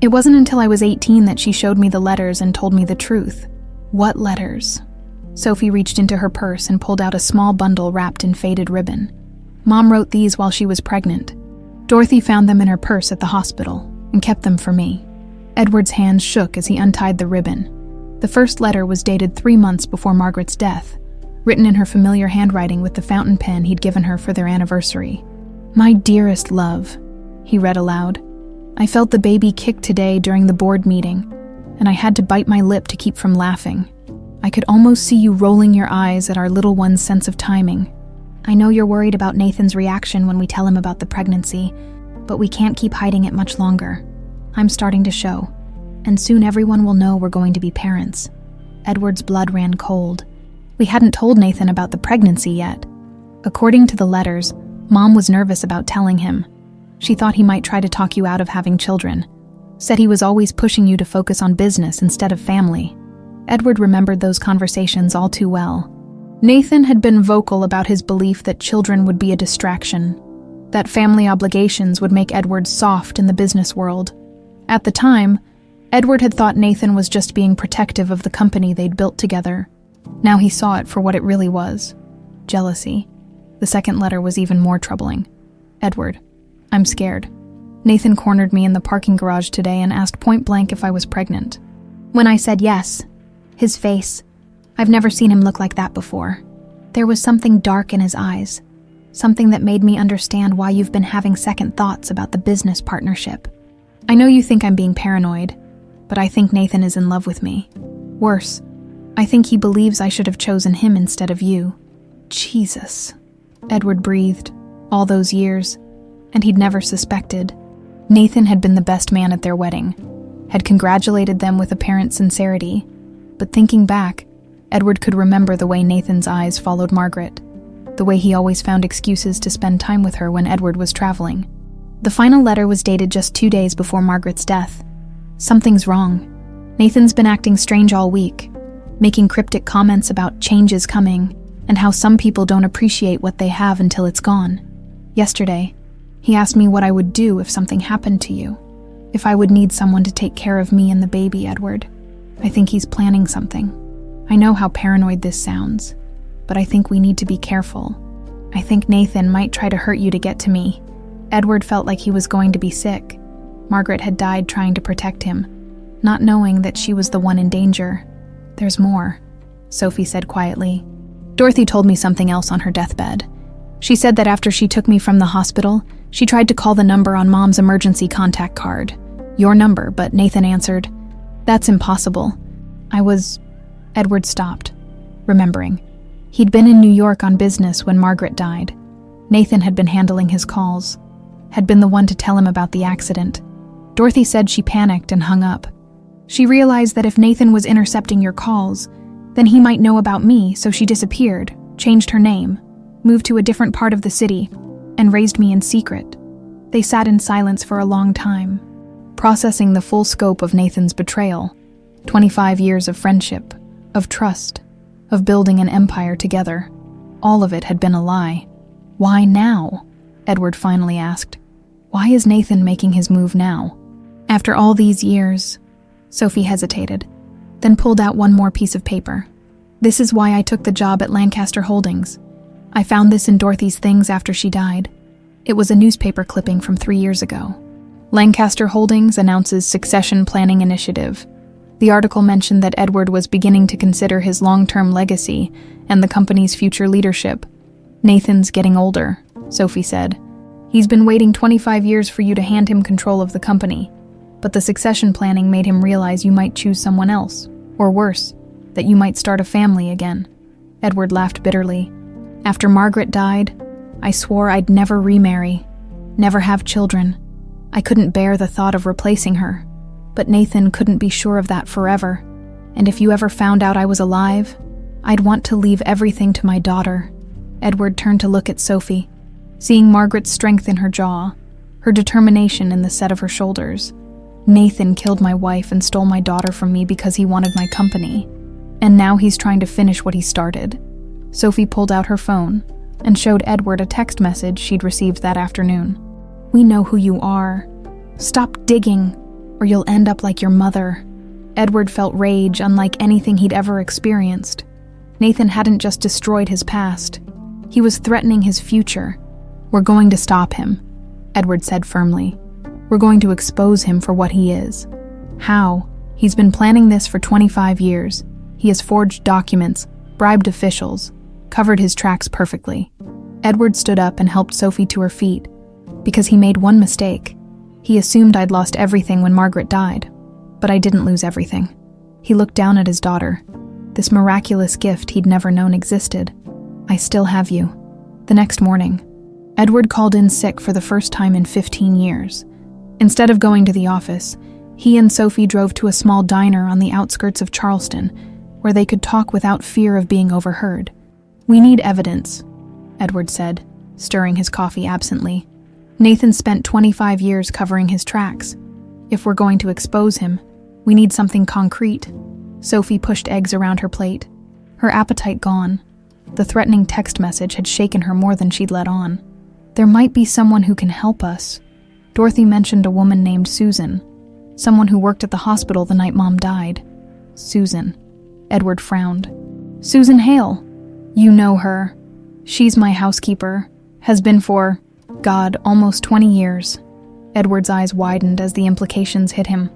Speaker 1: It wasn't until I was 18 that she showed me the letters and told me the truth. What letters? Sophie reached into her purse and pulled out a small bundle wrapped in faded ribbon. Mom wrote these while she was pregnant. Dorothy found them in her purse at the hospital, and kept them for me. Edward's hands shook as he untied the ribbon. The first letter was dated 3 months before Margaret's death, written in her familiar handwriting with the fountain pen he'd given her for their anniversary. "My dearest love," he read aloud. "I felt the baby kick today during the board meeting, and I had to bite my lip to keep from laughing. I could almost see you rolling your eyes at our little one's sense of timing. I know you're worried about Nathan's reaction when we tell him about the pregnancy, but we can't keep hiding it much longer. I'm starting to show, and soon everyone will know we're going to be parents." Edward's blood ran cold. We hadn't told Nathan about the pregnancy yet. According to the letters, Mom was nervous about telling him. She thought he might try to talk you out of having children. Said he was always pushing you to focus on business instead of family. Edward remembered those conversations all too well. Nathan had been vocal about his belief that children would be a distraction, that family obligations would make Edward soft in the business world. At the time, Edward had thought Nathan was just being protective of the company they'd built together. Now he saw it for what it really was: jealousy. The second letter was even more troubling. "Edward, I'm scared. Nathan cornered me in the parking garage today and asked point blank if I was pregnant. When I said yes, his face, I've never seen him look like that before. There was something dark in his eyes, something that made me understand why you've been having second thoughts about the business partnership. I know you think I'm being paranoid, but I think Nathan is in love with me. Worse, I think he believes I should have chosen him instead of you." Jesus, Edward breathed. All those years, and he'd never suspected. Nathan had been the best man at their wedding, had congratulated them with apparent sincerity, but thinking back, Edward could remember the way Nathan's eyes followed Margaret, the way he always found excuses to spend time with her when Edward was traveling. The final letter was dated just 2 days before Margaret's death. "Something's wrong. Nathan's been acting strange all week, making cryptic comments about changes coming and how some people don't appreciate what they have until it's gone. Yesterday, he asked me what I would do if something happened to you, if I would need someone to take care of me and the baby, Edward. I think he's planning something. I know how paranoid this sounds, but I think we need to be careful. I think Nathan might try to hurt you to get to me." Edward felt like he was going to be sick. Margaret had died trying to protect him, not knowing that she was the one in danger. "There's more," Sophie said quietly. "Dorothy told me something else on her deathbed. She said that after she took me from the hospital, she tried to call the number on Mom's emergency contact card. Your number, but Nathan answered. That's impossible. Edward stopped, remembering. He'd been in New York on business when Margaret died. Nathan had been handling his calls, had been the one to tell him about the accident. Dorothy said she panicked and hung up. She realized that if Nathan was intercepting your calls, then he might know about me, so she disappeared, changed her name, moved to a different part of the city, and raised me in secret. They sat in silence for a long time, processing the full scope of Nathan's betrayal. 25 years of friendship, of trust, of building an empire together. All of it had been a lie. "Why now?" Edward finally asked. "Why is Nathan making his move now?" After all these years, Sophie hesitated, then pulled out one more piece of paper. "This is why I took the job at Lancaster Holdings. I found this in Dorothy's things after she died. It was a newspaper clipping from 3 years ago. Lancaster Holdings announces succession planning initiative. The article mentioned that Edward was beginning to consider his long-term legacy and the company's future leadership. Nathan's getting older, Sophie said. He's been waiting 25 years for you to hand him control of the company, but the succession planning made him realize you might choose someone else, or worse, that you might start a family again." Edward laughed bitterly. "After Margaret died, I swore I'd never remarry, never have children. I couldn't bear the thought of replacing her. But Nathan couldn't be sure of that forever, and if you ever found out I was alive, I'd want to leave everything to my daughter." Edward turned to look at Sophie, seeing Margaret's strength in her jaw, her determination in the set of her shoulders. "Nathan killed my wife and stole my daughter from me because he wanted my company, and now he's trying to finish what he started." Sophie pulled out her phone and showed Edward a text message she'd received that afternoon. "We know who you are. Stop digging, or you'll end up like your mother." Edward felt rage unlike anything he'd ever experienced. Nathan hadn't just destroyed his past. He was threatening his future. "We're going to stop him," Edward said firmly. We're going to expose him for what he is. How? He's been planning this for 25 years. He has forged documents, bribed officials, covered his tracks perfectly. Edward stood up and helped Sophie to her feet, because he made one mistake. He assumed I'd lost everything when Margaret died, but I didn't lose everything. He looked down at his daughter, this miraculous gift he'd never known existed. I still have you. The next morning, Edward called in sick for the first time in 15 years. Instead of going to the office, he and Sophie drove to a small diner on the outskirts of Charleston, where they could talk without fear of being overheard. We need evidence, Edward said, stirring his coffee absently. Nathan spent 25 years covering his tracks. If we're going to expose him, we need something concrete. Sophie pushed eggs around her plate, her appetite gone. The threatening text message had shaken her more than she'd let on. There might be someone who can help us. Dorothy mentioned a woman named Susan, someone who worked at the hospital the night Mom died. Susan. Edward frowned. Susan Hale. You know her. She's my housekeeper. Has been for, God, almost 20 years. Edward's eyes widened as the implications hit him.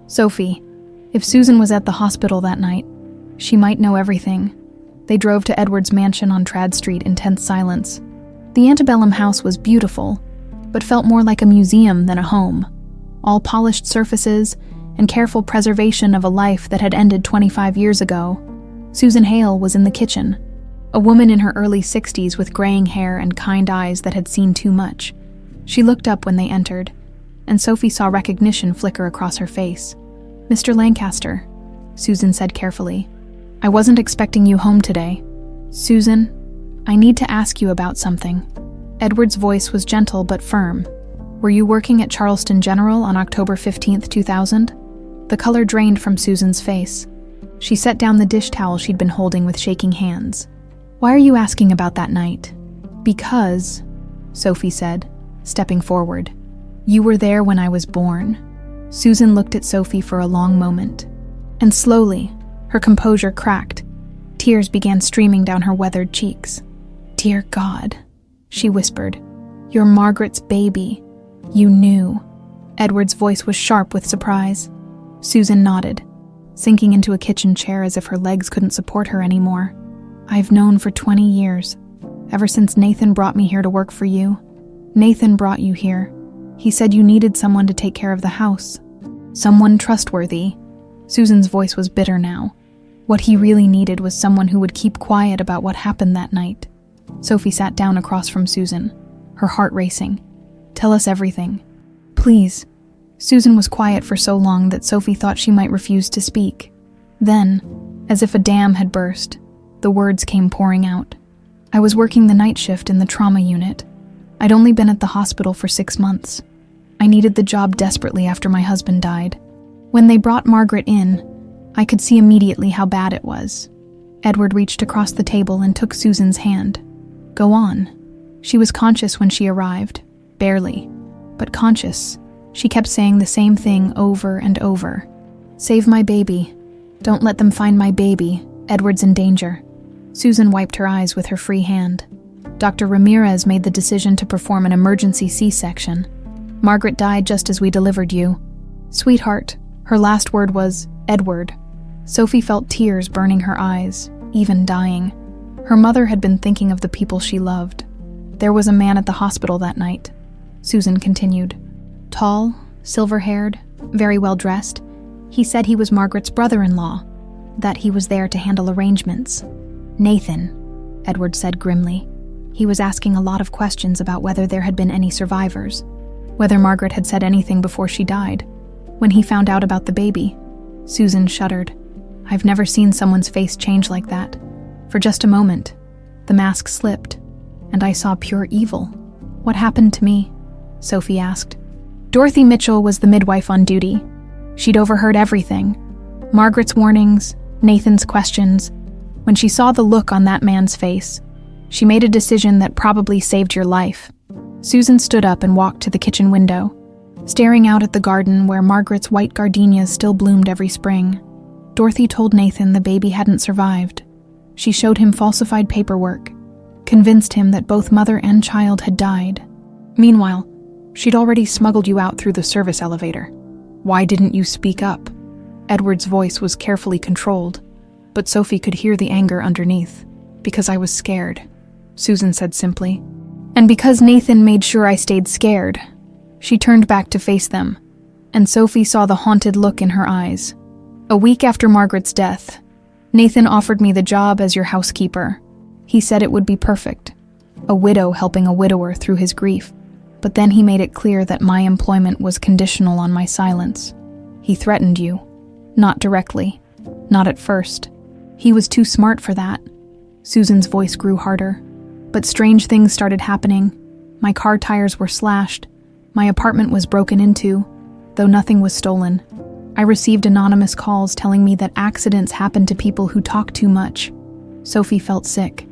Speaker 1: Sophie, if Susan was at the hospital that night, she might know everything. They drove to Edward's mansion on Trad Street in tense silence. The antebellum house was beautiful, but felt more like a museum than a home. All polished surfaces and careful preservation of a life that had ended 25 years ago. Susan Hale was in the kitchen, a woman in her early 60s with graying hair and kind eyes that had seen too much. She looked up when they entered, and Sophie saw recognition flicker across her face. Mr. Lancaster, Susan said carefully. I wasn't expecting you home today. Susan, I need to ask you about something. Edward's voice was gentle but firm. Were you working at Charleston General on October 15, 2000? The color drained from Susan's face. She set down the dish towel she'd been holding with shaking hands. Why are you asking about that night? Because, Sophie said, stepping forward. You were there when I was born. Susan looked at Sophie for a long moment, and slowly, her composure cracked. Tears began streaming down her weathered cheeks. Dear God, she whispered, you're Margaret's baby. You knew. Edward's voice was sharp with surprise. Susan nodded, sinking into a kitchen chair as if her legs couldn't support her anymore. I've known for 20 years, ever since Nathan brought me here to work for you. Nathan brought you here. He said you needed someone to take care of the house. Someone trustworthy. Susan's voice was bitter now. What he really needed was someone who would keep quiet about what happened that night. Sophie sat down across from Susan, her heart racing. Tell us everything. Please. Susan was quiet for so long that Sophie thought she might refuse to speak. Then, as if a dam had burst, the words came pouring out. I was working the night shift in the trauma unit. I'd only been at the hospital for 6 months. I needed the job desperately after my husband died. When they brought Margaret in, I could see immediately how bad it was. Edward reached across the table and took Susan's hand. Go on. She was conscious when she arrived. Barely, but conscious. She kept saying the same thing over and over. Save my baby. Don't let them find my baby. Edward's in danger. Susan wiped her eyes with her free hand. Dr. Ramirez made the decision to perform an emergency C-section. Margaret died just as we delivered you. Sweetheart, her last word was, Edward. Sophie felt tears burning her eyes, even dying. Her mother had been thinking of the people she loved. There was a man at the hospital that night. Susan continued. Tall, silver-haired, very well-dressed. He said he was Margaret's brother-in-law, that he was there to handle arrangements. Nathan, Edward said grimly. He was asking a lot of questions about whether there had been any survivors, whether Margaret had said anything before she died. When he found out about the baby, Susan shuddered. I've never seen someone's face change like that. For just a moment, the mask slipped, and I saw pure evil. What happened to me? Sophie asked. Dorothy Mitchell was the midwife on duty. She'd overheard everything. Margaret's warnings, Nathan's questions. When she saw the look on that man's face, she made a decision that probably saved your life. Susan stood up and walked to the kitchen window, staring out at the garden where Margaret's white gardenias still bloomed every spring. Dorothy told Nathan the baby hadn't survived. She showed him falsified paperwork, convinced him that both mother and child had died. Meanwhile, She'd already smuggled you out through the service elevator. Why didn't you speak up? Edward's voice was carefully controlled, but Sophie could hear the anger underneath. Because I was scared, Susan said simply. And because Nathan made sure I stayed scared. She turned back to face them, and Sophie saw the haunted look in her eyes. A week after Margaret's death, Nathan offered me the job as your housekeeper. He said it would be perfect, a widow helping a widower through his grief. But then he made it clear that my employment was conditional on my silence. He threatened you. Not directly. Not at first. He was too smart for that. Susan's voice grew harder. But strange things started happening. My car tires were slashed. My apartment was broken into, though nothing was stolen. I received anonymous calls telling me that accidents happened to people who talk too much. Sophie felt sick.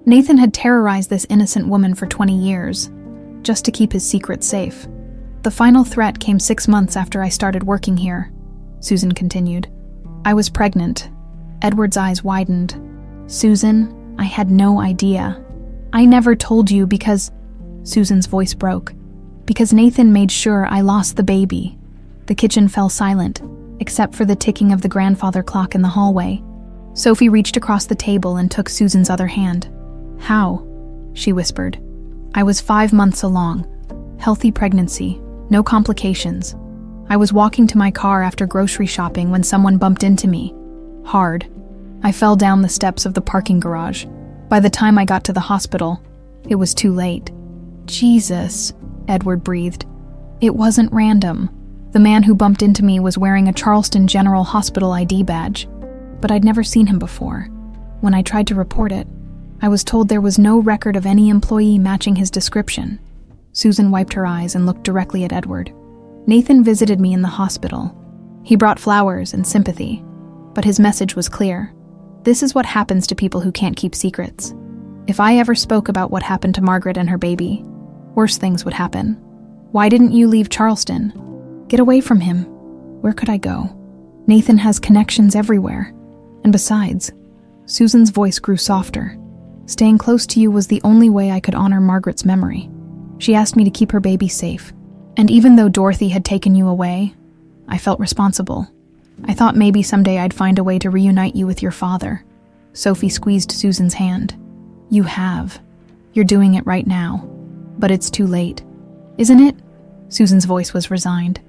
Speaker 1: Nathan had terrorized this innocent woman for 20 years, just to keep his secret safe. The final threat came 6 months after I started working here, Susan continued. I was pregnant. Edward's eyes widened. Susan, I had no idea. I never told you because... Susan's voice broke. Because Nathan made sure I lost the baby. The kitchen fell silent, except for the ticking of the grandfather clock in the hallway. Sophie reached across the table and took Susan's other hand. How? She whispered. I was 5 months along. Healthy pregnancy, no complications. I was walking to my car after grocery shopping when someone bumped into me. Hard. I fell down the steps of the parking garage. By the time I got to the hospital, it was too late. Jesus, Edward breathed. It wasn't random. The man who bumped into me was wearing a Charleston General Hospital ID badge, but I'd never seen him before. When I tried to report it, I was told there was no record of any employee matching his description. Susan wiped her eyes and looked directly at Edward. Nathan visited me in the hospital. He brought flowers and sympathy, but his message was clear. This is what happens to people who can't keep secrets. If I ever spoke about what happened to Margaret and her baby, worse things would happen. Why didn't you leave Charleston? Get away from him. Where could I go? Nathan has connections everywhere. And besides, Susan's voice grew softer. Staying close to you was the only way I could honor Margaret's memory. She asked me to keep her baby safe. And even though Dorothy had taken you away, I felt responsible. I thought maybe someday I'd find a way to reunite you with your father. Sophie squeezed Susan's hand. You have. You're doing it right now. But it's too late. Isn't it? Susan's voice was resigned.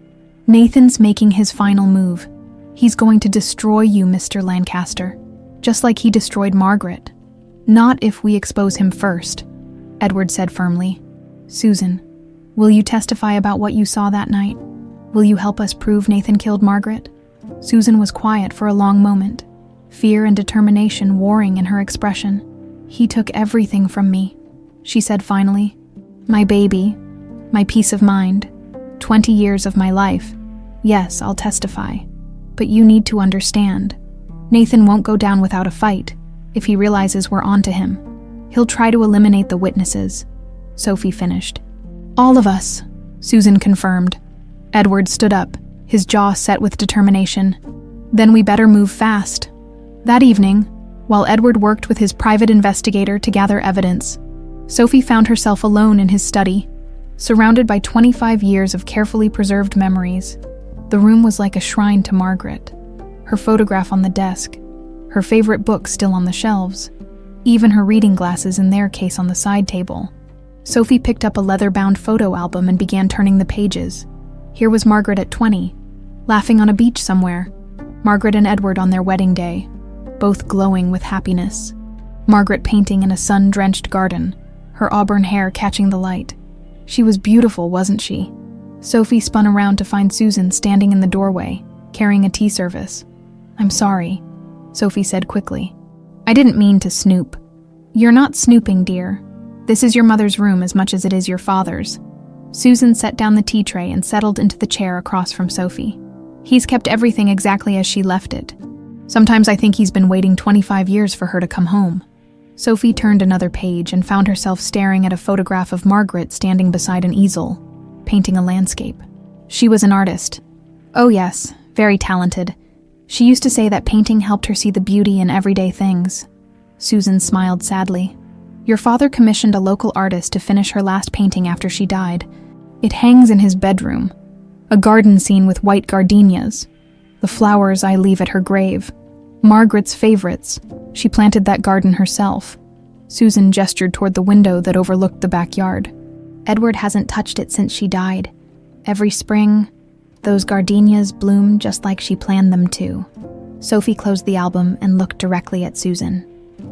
Speaker 1: Nathan's making his final move. He's going to destroy you, Mr. Lancaster, just like he destroyed Margaret. Not if we expose him first, Edward said firmly. Susan, will you testify about what you saw that night? Will you help us prove Nathan killed Margaret? Susan was quiet for a long moment, fear and determination warring in her expression. He took everything from me, she said finally. My baby, my peace of mind, 20 years of my life. Yes, I'll testify. But you need to understand. Nathan won't go down without a fight if he realizes we're onto him. He'll try to eliminate the witnesses, Sophie finished. All of us, Susan confirmed. Edward stood up, his jaw set with determination. Then we better move fast. That evening, while Edward worked with his private investigator to gather evidence, Sophie found herself alone in his study, surrounded by 25 years of carefully preserved memories. The room was like a shrine to Margaret. Her photograph on the desk, her favorite books still on the shelves, even her reading glasses in their case on the side table. Sophie picked up a leather-bound photo album and began turning the pages. Here was Margaret at 20, laughing on a beach somewhere. Margaret and Edward on their wedding day, both glowing with happiness. Margaret painting in a sun-drenched garden, her auburn hair catching the light. She was beautiful, wasn't she? Sophie spun around to find Susan standing in the doorway, carrying a tea service. I'm sorry, Sophie said quickly. I didn't mean to snoop. You're not snooping, dear. This is your mother's room as much as it is your father's. Susan set down the tea tray and settled into the chair across from Sophie. He's kept everything exactly as she left it. Sometimes I think he's been waiting 25 years for her to come home. Sophie turned another page and found herself staring at a photograph of Margaret standing beside an easel, painting a landscape. She was an artist. Oh yes, very talented. She used to say that painting helped her see the beauty in everyday things. Susan smiled sadly. Your father commissioned a local artist to finish her last painting after she died. It hangs in his bedroom, a garden scene with white gardenias, the flowers I leave at her grave, Margaret's favorites. She planted that garden herself. Susan gestured toward the window that overlooked the backyard. Edward hasn't touched it since she died. Every spring, those gardenias bloom just like she planned them to. Sophie closed the album and looked directly at Susan.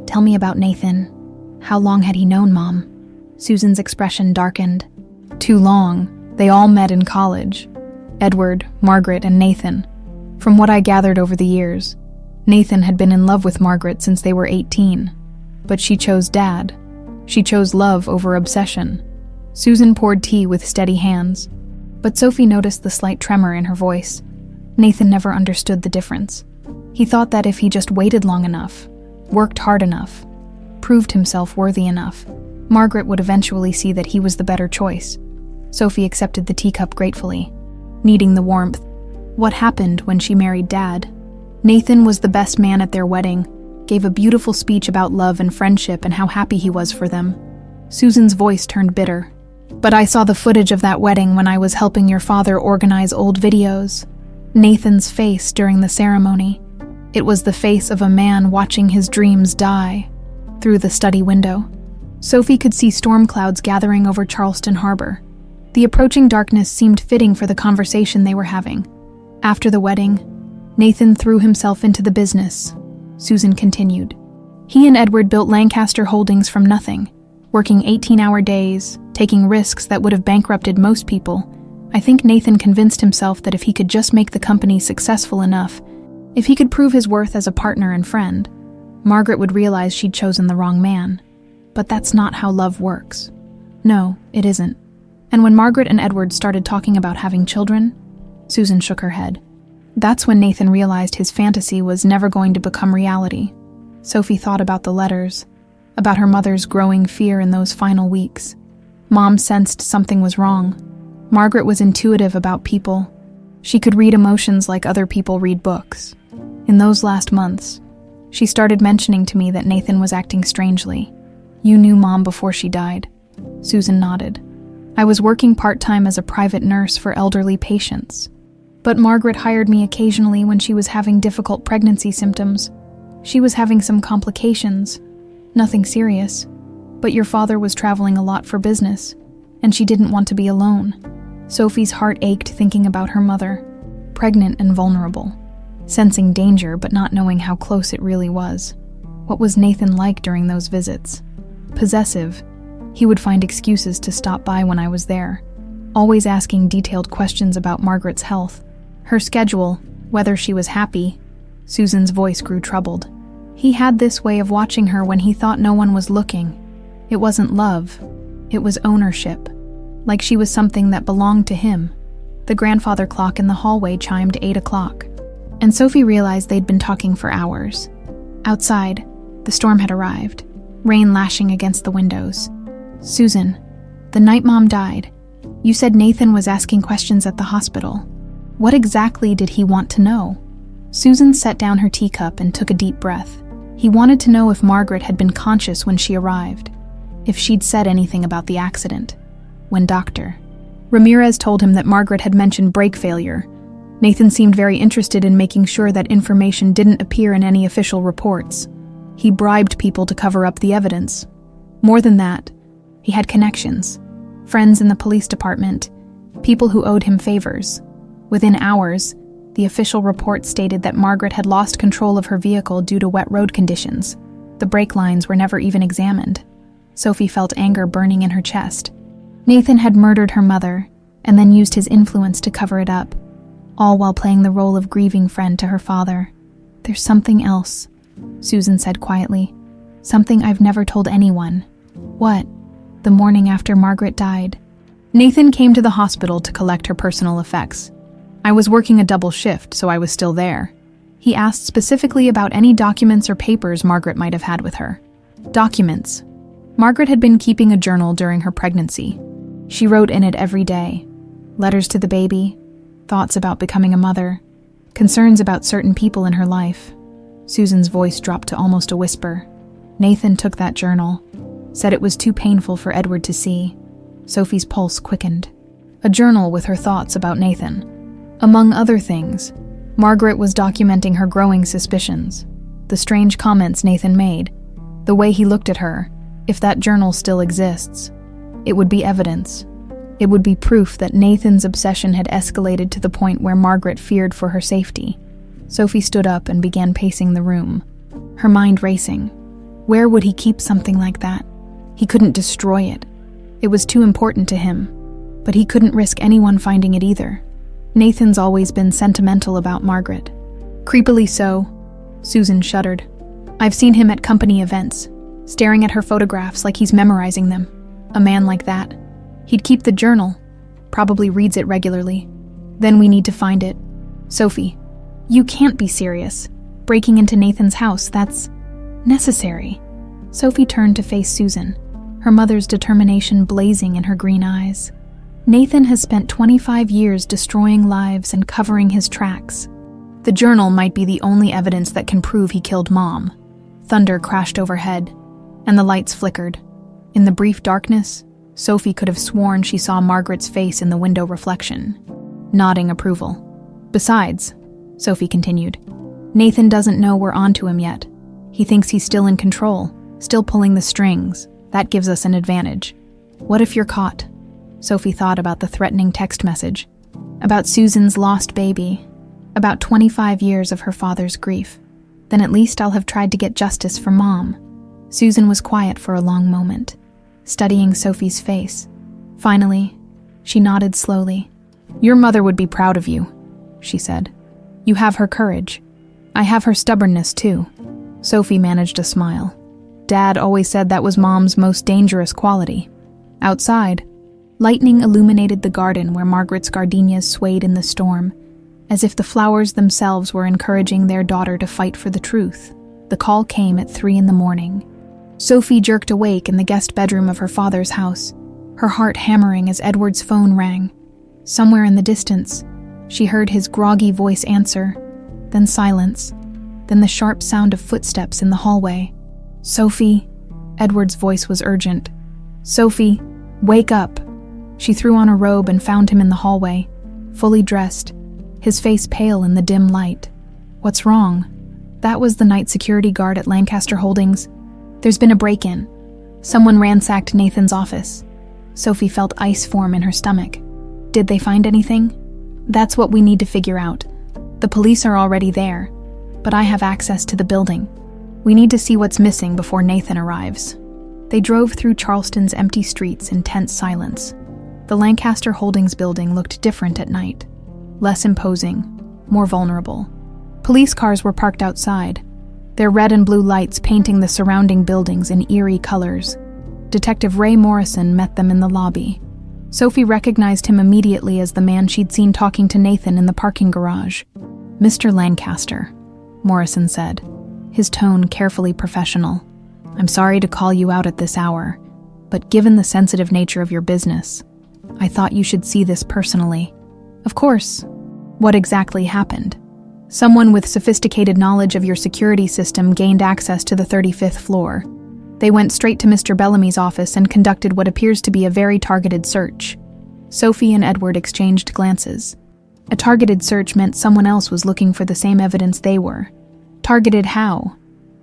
Speaker 1: Tell me about Nathan. How long had he known Mom? Susan's expression darkened. Too long. They all met in college. Edward, Margaret, and Nathan. From what I gathered over the years, Nathan had been in love with Margaret since they were 18. But she chose Dad. She chose love over obsession. Susan poured tea with steady hands. But Sophie noticed the slight tremor in her voice. Nathan never understood the difference. He thought that if he just waited long enough, worked hard enough, proved himself worthy enough, Margaret would eventually see that he was the better choice. Sophie accepted the teacup gratefully, needing the warmth. What happened when she married Dad? Nathan was the best man at their wedding, gave a beautiful speech about love and friendship and how happy he was for them. Susan's voice turned bitter. But I saw the footage of that wedding when I was helping your father organize old videos. Nathan's face during the ceremony. It was the face of a man watching his dreams die. Through the study window, Sophie could see storm clouds gathering over Charleston Harbor. The approaching darkness seemed fitting for the conversation they were having. After the wedding, Nathan threw himself into the business. Susan continued. He and Edward built Lancaster Holdings from nothing, working 18-hour days, taking risks that would have bankrupted most people. I think Nathan convinced himself that if he could just make the company successful enough, if he could prove his worth as a partner and friend, Margaret would realize she'd chosen the wrong man. But that's not how love works. No, it isn't. And when Margaret and Edward started talking about having children, Susan shook her head. That's when Nathan realized his fantasy was never going to become reality. Sophie thought about the letters, about her mother's growing fear in those final weeks. Mom sensed something was wrong. Margaret was intuitive about people. She could read emotions like other people read books. In those last months, she started mentioning to me that Nathan was acting strangely. You knew Mom before she died. Susan nodded. I was working part-time as a private nurse for elderly patients. But Margaret hired me occasionally when she was having difficult pregnancy symptoms. She was having some complications. Nothing serious. But your father was traveling a lot for business, and she didn't want to be alone. Sophie's heart ached thinking about her mother, pregnant and vulnerable, sensing danger but not knowing how close it really was. What was Nathan like during those visits? Possessive. He would find excuses to stop by when I was there, always asking detailed questions about Margaret's health, her schedule, whether she was happy. Susan's voice grew troubled. He had this way of watching her when he thought no one was looking. It wasn't love. It was ownership. Like she was something that belonged to him. The grandfather clock in the hallway chimed 8 o'clock, and Sophie realized they'd been talking for hours. Outside, the storm had arrived, rain lashing against the windows. Susan, the night Mom died, you said Nathan was asking questions at the hospital. What exactly did he want to know? Susan set down her teacup and took a deep breath. He wanted to know if Margaret had been conscious when she arrived, if she'd said anything about the accident. When Dr. Ramirez told him that Margaret had mentioned brake failure, Nathan seemed very interested in making sure that information didn't appear in any official reports. He bribed people to cover up the evidence. More than that, he had connections, friends in the police department, people who owed him favors. Within hours, the official report stated that Margaret had lost control of her vehicle due to wet road conditions. The brake lines were never even examined. Sophie felt anger burning in her chest. Nathan had murdered her mother, and then used his influence to cover it up, all while playing the role of grieving friend to her father. There's something else, Susan said quietly. Something I've never told anyone. What? The morning after Margaret died, Nathan came to the hospital to collect her personal effects. I was working a double shift, so I was still there. He asked specifically about any documents or papers Margaret might have had with her. Documents. Margaret had been keeping a journal during her pregnancy. She wrote in it every day. Letters to the baby, thoughts about becoming a mother, concerns about certain people in her life. Susan's voice dropped to almost a whisper. Nathan took that journal, said it was too painful for Edward to see. Sophie's pulse quickened. a journal with her thoughts about Nathan. Among other things, Margaret was documenting her growing suspicions, the strange comments Nathan made, the way he looked at her. If that journal still exists, it would be evidence. It would be proof that Nathan's obsession had escalated to the point where Margaret feared for her safety. Sophie stood up and began pacing the room, her mind racing. Where would he keep something like that? He couldn't destroy it. It was too important to him, but he couldn't risk anyone finding it either. Nathan's always been sentimental about Margaret. Creepily so. Susan shuddered. I've seen him at company events, staring at her photographs like he's memorizing them. A man like that. He'd keep the journal, probably reads it regularly. Then we need to find it. Sophie, you can't be serious. Breaking into Nathan's house, that's necessary. Sophie turned to face Susan, her mother's determination blazing in her green eyes. Nathan has spent 25 years destroying lives and covering his tracks. The journal might be the only evidence that can prove he killed Mom. Thunder crashed overhead, and the lights flickered. In the brief darkness, Sophie could have sworn she saw Margaret's face in the window reflection, nodding approval. Besides, Sophie continued, Nathan doesn't know we're onto him yet. He thinks he's still in control, still pulling the strings. That gives us an advantage. What if you're caught? Sophie thought about the threatening text message, about Susan's lost baby, about 25 years of her father's grief. Then at least I'll have tried to get justice for Mom. Susan was quiet for a long moment, studying Sophie's face. Finally, she nodded slowly. Your mother would be proud of you, she said. You have her courage. I have her stubbornness too. Sophie managed a smile. Dad always said that was Mom's most dangerous quality. Outside, lightning illuminated the garden where Margaret's gardenias swayed in the storm, as if the flowers themselves were encouraging their daughter to fight for the truth. The call came at 3 a.m. Sophie jerked awake in the guest bedroom of her father's house, her heart hammering as Edward's phone rang. Somewhere in the distance, she heard his groggy voice answer, then silence, then the sharp sound of footsteps in the hallway. Sophie, Edward's voice was urgent. Sophie, wake up. She threw on a robe and found him in the hallway, fully dressed, his face pale in the dim light. What's wrong? That was the night security guard at Lancaster Holdings. There's been a break-in. Someone ransacked Nathan's office. Sophie felt ice form in her stomach. Did they find anything? That's what we need to figure out. The police are already there, but I have access to the building. We need to see what's missing before Nathan arrives. They drove through Charleston's empty streets in tense silence. The Lancaster Holdings building looked different at night. Less imposing, more vulnerable. Police cars were parked outside, their red and blue lights painting the surrounding buildings in eerie colors. Detective Ray Morrison met them in the lobby. Sophie recognized him immediately as the man she'd seen talking to Nathan in the parking garage. Mr. Lancaster, Morrison said, his tone carefully professional. I'm sorry to call you out at this hour, but given the sensitive nature of your business, I thought you should see this personally. Of course. What exactly happened? Someone with sophisticated knowledge of your security system gained access to the 35th floor. They went straight to Mr. Bellamy's office and conducted what appears to be a very targeted search. Sophie and Edward exchanged glances. A targeted search meant someone else was looking for the same evidence they were. Targeted how?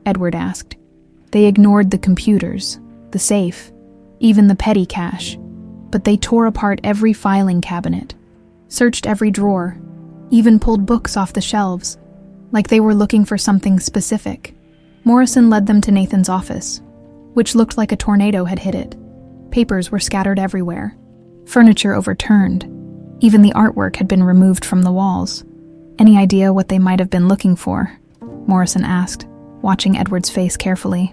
Speaker 1: Edward asked. They ignored the computers, the safe, even the petty cash, but they tore apart every filing cabinet, searched every drawer, even pulled books off the shelves, like they were looking for something specific. Morrison led them to Nathan's office, which looked like a tornado had hit it. Papers were scattered everywhere, furniture overturned, even the artwork had been removed from the walls. Any idea what they might have been looking for? Morrison asked, watching Edward's face carefully.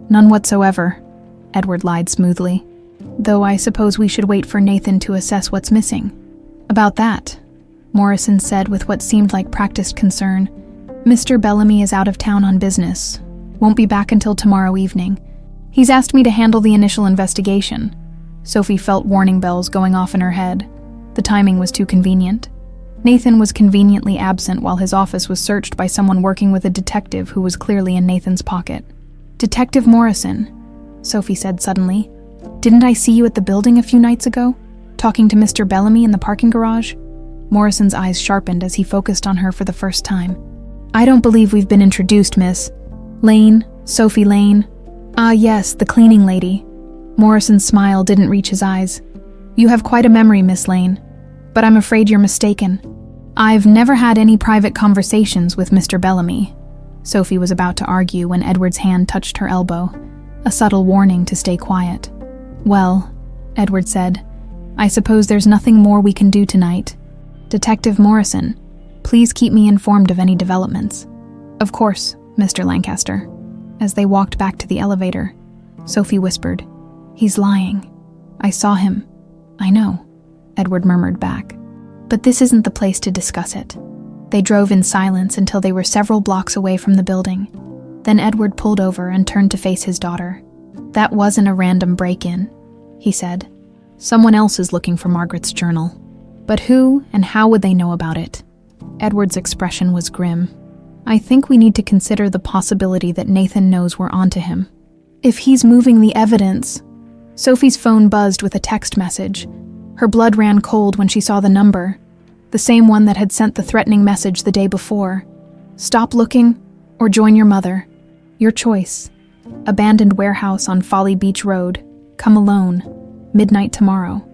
Speaker 1: None whatsoever, Edward lied smoothly. Though I suppose we should wait for Nathan to assess what's missing. About that, Morrison said with what seemed like practiced concern, Mr. Bellamy is out of town on business. Won't be back until tomorrow evening. He's asked me to handle the initial investigation. Sophie felt warning bells going off in her head. The timing was too convenient. Nathan was conveniently absent while his office was searched by someone working with a detective who was clearly in Nathan's pocket. Detective Morrison, Sophie said suddenly. Didn't I see you at the building a few nights ago? Talking to Mr. Bellamy in the parking garage? Morrison's eyes sharpened as he focused on her for the first time. I don't believe we've been introduced, miss. Lane, Sophie Lane. Ah, yes, the cleaning lady. Morrison's smile didn't reach his eyes. You have quite a memory, Miss Lane, but I'm afraid you're mistaken. I've never had any private conversations with Mr. Bellamy. Sophie was about to argue when Edward's hand touched her elbow, a subtle warning to stay quiet. Well, Edward said, I suppose there's nothing more we can do tonight. Detective Morrison, please keep me informed of any developments. Of course, Mr. Lancaster. As they walked back to the elevator, Sophie whispered, He's lying. I saw him. I know, Edward murmured back. But this isn't the place to discuss it. They drove in silence until they were several blocks away from the building. Then Edward pulled over and turned to face his daughter. That wasn't a random break-in, he said. Someone else is looking for Margaret's journal. But who and how would they know about it? Edward's expression was grim. I think we need to consider the possibility that Nathan knows we're onto him. If he's moving the evidence... Sophie's phone buzzed with a text message. Her blood ran cold when she saw the number, the same one that had sent the threatening message the day before. Stop looking or join your mother. Your choice. Abandoned warehouse on Folly Beach Road. Come alone. Midnight tomorrow.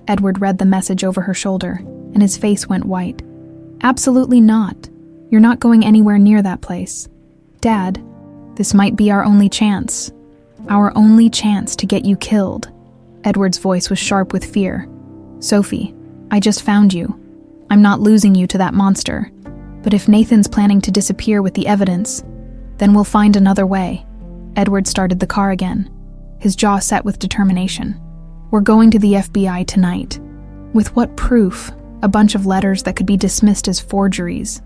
Speaker 1: Edward read the message over her shoulder, and his face went white. Absolutely not. You're not going anywhere near that place. Dad, this might be our only chance. Our only chance to get you killed. Edward's voice was sharp with fear. Sophie, I just found you. I'm not losing you to that monster. But if Nathan's planning to disappear with the evidence, then we'll find another way. Edward started the car again, his jaw set with determination. We're going to the FBI tonight. With what proof? A bunch of letters that could be dismissed as forgeries.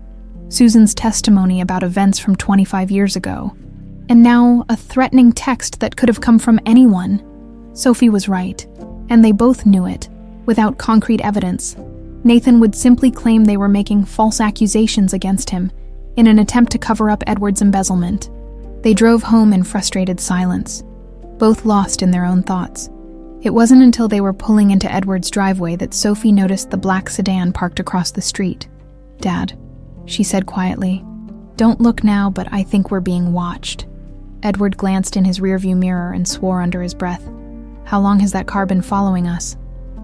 Speaker 1: Susan's testimony about events from 25 years ago. And now a threatening text that could have come from anyone. Sophie was right, and they both knew it. Without concrete evidence, Nathan would simply claim they were making false accusations against him in an attempt to cover up Edward's embezzlement. They drove home in frustrated silence, both lost in their own thoughts. It wasn't until they were pulling into Edward's driveway that Sophie noticed the black sedan parked across the street. Dad, she said quietly, don't look now, but I think we're being watched. Edward glanced in his rearview mirror and swore under his breath. How long has that car been following us?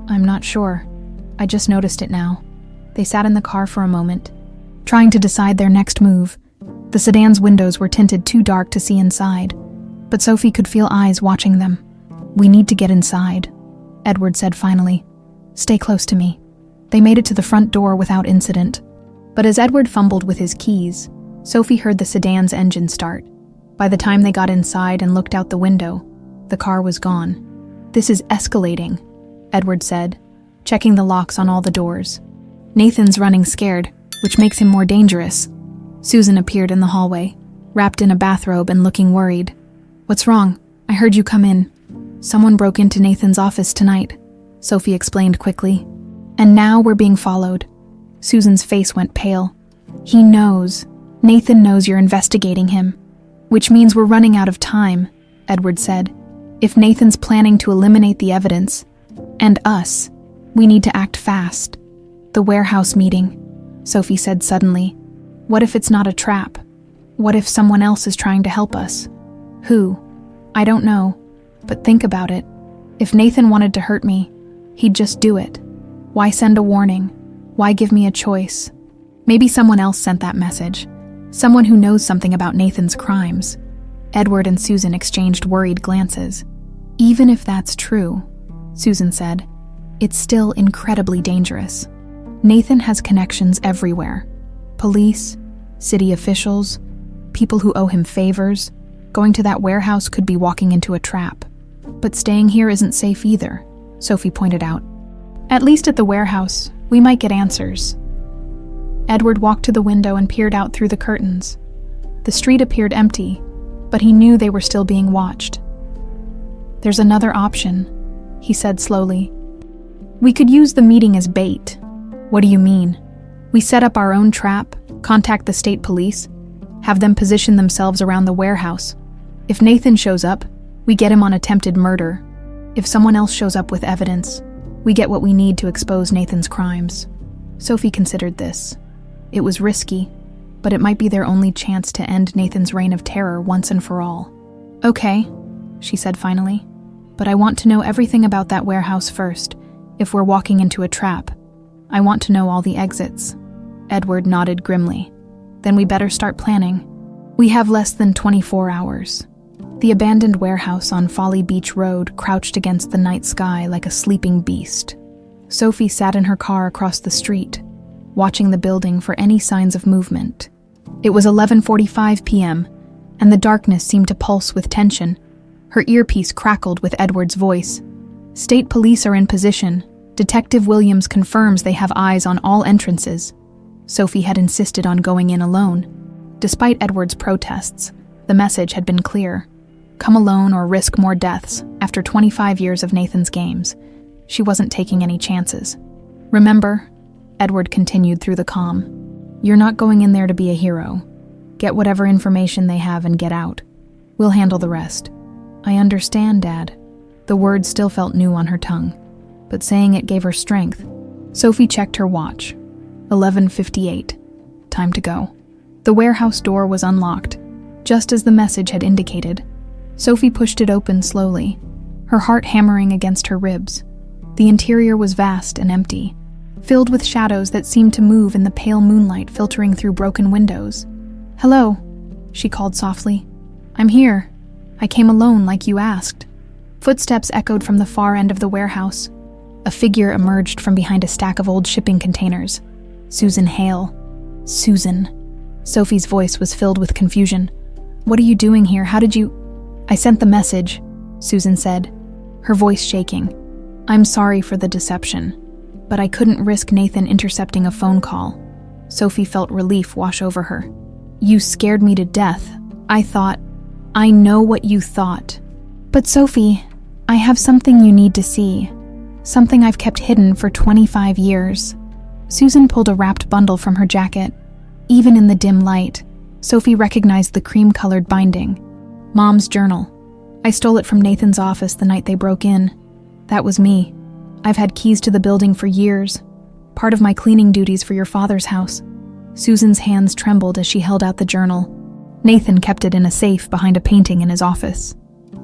Speaker 1: I'm not sure. I just noticed it now. They sat in the car for a moment, trying to decide their next move. The sedan's windows were tinted too dark to see inside, but Sophie could feel eyes watching them. We need to get inside, Edward said finally. Stay close to me. They made it to the front door without incident. But as Edward fumbled with his keys, Sophie heard the sedan's engine start. By the time they got inside and looked out the window, the car was gone. This is escalating, Edward said, checking the locks on all the doors. Nathan's running scared, which makes him more dangerous. Susan appeared in the hallway, wrapped in a bathrobe and looking worried. What's wrong? I heard you come in. Someone broke into Nathan's office tonight, Sophie explained quickly. And now we're being followed. Susan's face went pale. He knows. Nathan knows you're investigating him. Which means we're running out of time, Edward said. If Nathan's planning to eliminate the evidence, and us, we need to act fast. The warehouse meeting, Sophie said suddenly. What if it's not a trap? What if someone else is trying to help us? Who? I don't know, but think about it. If Nathan wanted to hurt me, he'd just do it. Why send a warning? Why give me a choice? Maybe someone else sent that message. Someone who knows something about Nathan's crimes. Edward and Susan exchanged worried glances. Even if that's true, Susan said, it's still incredibly dangerous. Nathan has connections everywhere. Police, city officials, people who owe him favors. Going to that warehouse could be walking into a trap. But staying here isn't safe either, Sophie pointed out. At least at the warehouse, we might get answers. Edward walked to the window and peered out through the curtains. The street appeared empty, but he knew they were still being watched. There's another option, he said slowly. We could use the meeting as bait. What do you mean? We set up our own trap, contact the state police, have them position themselves around the warehouse. If Nathan shows up, we get him on attempted murder. If someone else shows up with evidence, We get what we need to expose Nathan's crimes. Sophie considered this. It was risky, but it might be their only chance to end Nathan's reign of terror once and for all. Okay, she said finally, but I want to know everything about that warehouse first, if we're walking into a trap. I want to know all the exits. Edward nodded grimly. Then we better start planning. We have less than 24 hours. The abandoned warehouse on Folly Beach Road crouched against the night sky like a sleeping beast. Sophie sat in her car across the street, watching the building for any signs of movement. It was 11:45 p.m., and the darkness seemed to pulse with tension. Her earpiece crackled with Edward's voice. State police are in position. Detective Williams confirms they have eyes on all entrances. Sophie had insisted on going in alone. Despite Edward's protests, the message had been clear. Come alone or risk more deaths. After 25 years of Nathan's games, she wasn't taking any chances. Remember, Edward continued through the comm, you're not going in there to be a hero. Get whatever information they have and get out. We'll handle the rest. I understand, Dad. The words still felt new on her tongue, but saying it gave her strength. Sophie checked her watch. 11:58. Time to go. The warehouse door was unlocked, just as the message had indicated. Sophie pushed it open slowly, her heart hammering against her ribs. The interior was vast and empty, filled with shadows that seemed to move in the pale moonlight filtering through broken windows. Hello, she called softly. I'm here. I came alone like you asked. Footsteps echoed from the far end of the warehouse. A figure emerged from behind a stack of old shipping containers. Susan Hale. Susan. Sophie's voice was filled with confusion. What are you doing here? How did you... I sent the message, Susan said, her voice shaking. I'm sorry for the deception, but I couldn't risk Nathan intercepting a phone call. Sophie felt relief wash over her. You scared me to death. I know what you thought. But Sophie, I have something you need to see. Something I've kept hidden for 25 years. Susan pulled a wrapped bundle from her jacket. Even in the dim light, Sophie recognized the cream-colored binding. Mom's journal. I stole it from Nathan's office the night they broke in. That was me. I've had keys to the building for years. Part of my cleaning duties for your father's house. Susan's hands trembled as she held out the journal. Nathan kept it in a safe behind a painting in his office.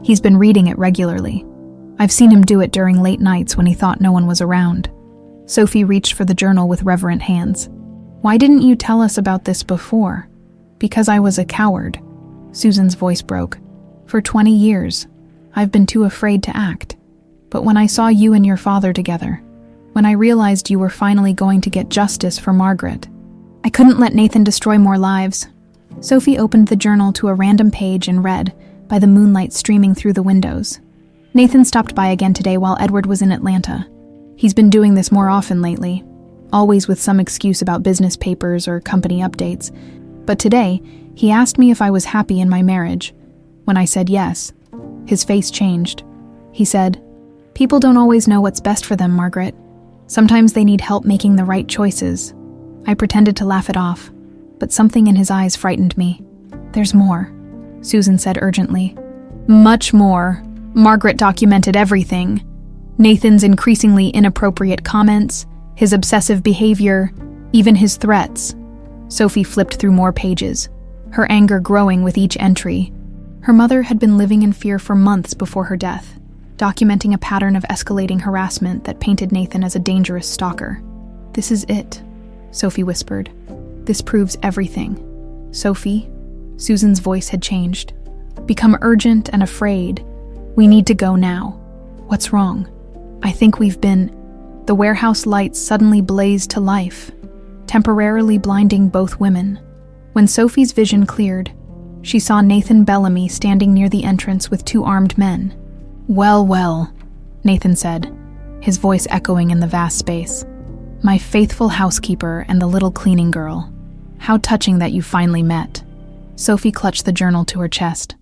Speaker 1: He's been reading it regularly. I've seen him do it during late nights when he thought no one was around. Sophie reached for the journal with reverent hands. Why didn't you tell us about this before? Because I was a coward. Susan's voice broke. For 20 years, I've been too afraid to act. But when I saw you and your father together, when I realized you were finally going to get justice for Margaret, I couldn't let Nathan destroy more lives. Sophie opened the journal to a random page and read, by the moonlight streaming through the windows. Nathan stopped by again today while Edward was in Atlanta. He's been doing this more often lately, always with some excuse about business papers or company updates. But today, he asked me if I was happy in my marriage. When I said yes, his face changed. He said, People don't always know what's best for them, Margaret. Sometimes they need help making the right choices. I pretended to laugh it off, but something in his eyes frightened me. There's more, Susan said urgently. Much more. Margaret documented everything. Nathan's increasingly inappropriate comments, his obsessive behavior, even his threats. Sophie flipped through more pages, her anger growing with each entry. Her mother had been living in fear for months before her death, documenting a pattern of escalating harassment that painted Nathan as a dangerous stalker. This is it, Sophie whispered. This proves everything. Sophie, Susan's voice had changed. Become urgent and afraid. We need to go now. What's wrong? I think we've been... The warehouse lights suddenly blazed to life, temporarily blinding both women. When Sophie's vision cleared, she saw Nathan Bellamy standing near the entrance with 2 armed men. Well, well, Nathan said, his voice echoing in the vast space. My faithful housekeeper and the little cleaning girl. How touching that you finally met. Sophie clutched the journal to her chest.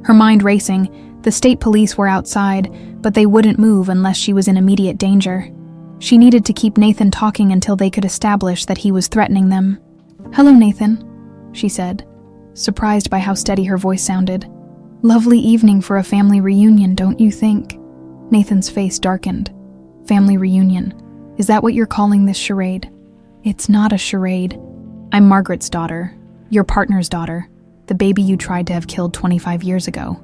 Speaker 1: Her mind racing, the state police were outside, but they wouldn't move unless she was in immediate danger. She needed to keep Nathan talking until they could establish that he was threatening them. Hello, Nathan, she said, surprised by how steady her voice sounded. Lovely evening for a family reunion, don't you think? Nathan's face darkened. Family reunion. Is that what you're calling this charade? It's not a charade. I'm Margaret's daughter, your partner's daughter, the baby you tried to have killed 25 years ago.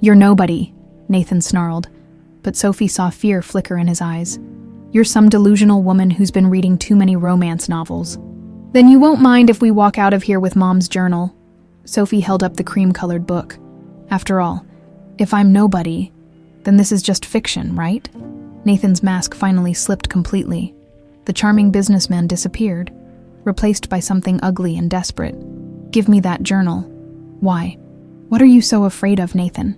Speaker 1: You're nobody, Nathan snarled, but Sophie saw fear flicker in his eyes. You're some delusional woman who's been reading too many romance novels. Then you won't mind if we walk out of here with Mom's journal. Sophie held up the cream-colored book. After all, if I'm nobody, then this is just fiction, right? Nathan's mask finally slipped completely. The charming businessman disappeared, replaced by something ugly and desperate. Give me that journal. Why? What are you so afraid of, Nathan?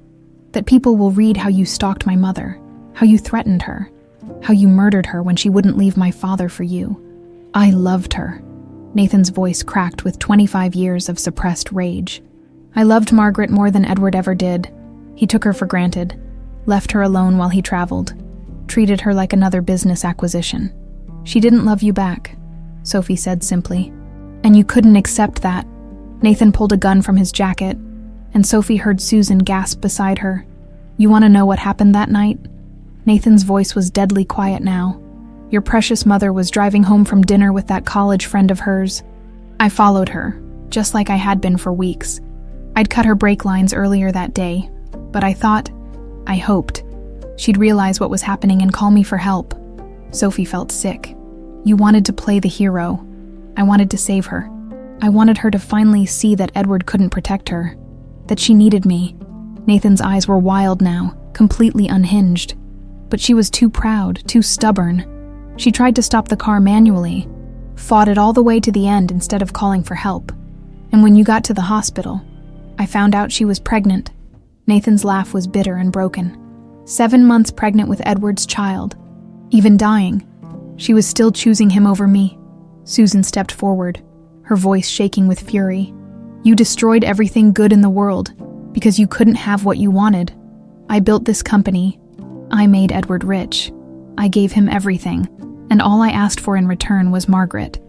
Speaker 1: That people will read how you stalked my mother, how you threatened her, how you murdered her when she wouldn't leave my father for you. I loved her. Nathan's voice cracked with 25 years of suppressed rage. I loved Margaret more than Edward ever did. He took her for granted, left her alone while he traveled, treated her like another business acquisition. She didn't love you back, Sophie said simply. And you couldn't accept that. Nathan pulled a gun from his jacket, and Sophie heard Susan gasp beside her. You want to know what happened that night? Nathan's voice was deadly quiet now. Your precious mother was driving home from dinner with that college friend of hers. I followed her, just like I had been for weeks. I'd cut her brake lines earlier that day, but I hoped, she'd realize what was happening and call me for help. Sophie felt sick. You wanted to play the hero. I wanted to save her. I wanted her to finally see that Edward couldn't protect her, that she needed me. Nathan's eyes were wild now, completely unhinged. But she was too proud, too stubborn. She tried to stop the car manually, fought it all the way to the end instead of calling for help. And when you got to the hospital, I found out she was pregnant. Nathan's laugh was bitter and broken. 7 months pregnant with Edward's child. Even dying, she was still choosing him over me. Susan stepped forward, her voice shaking with fury. You destroyed everything good in the world because you couldn't have what you wanted. I built this company. I made Edward rich. I gave him everything, and all I asked for in return was Margaret.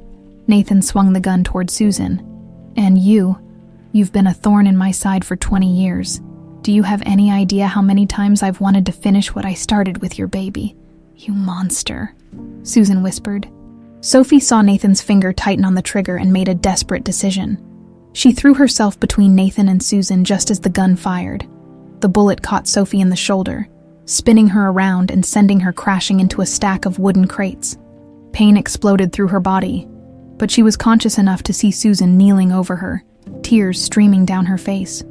Speaker 1: Nathan swung the gun toward Susan. And you've been a thorn in my side for 20 years. Do you have any idea how many times I've wanted to finish what I started with your baby? You monster, Susan whispered. Sophie saw Nathan's finger tighten on the trigger and made a desperate decision. She threw herself between Nathan and Susan just as the gun fired. The bullet caught Sophie in the shoulder, spinning her around and sending her crashing into a stack of wooden crates. Pain exploded through her body, but she was conscious enough to see Susan kneeling over her, tears streaming down her face.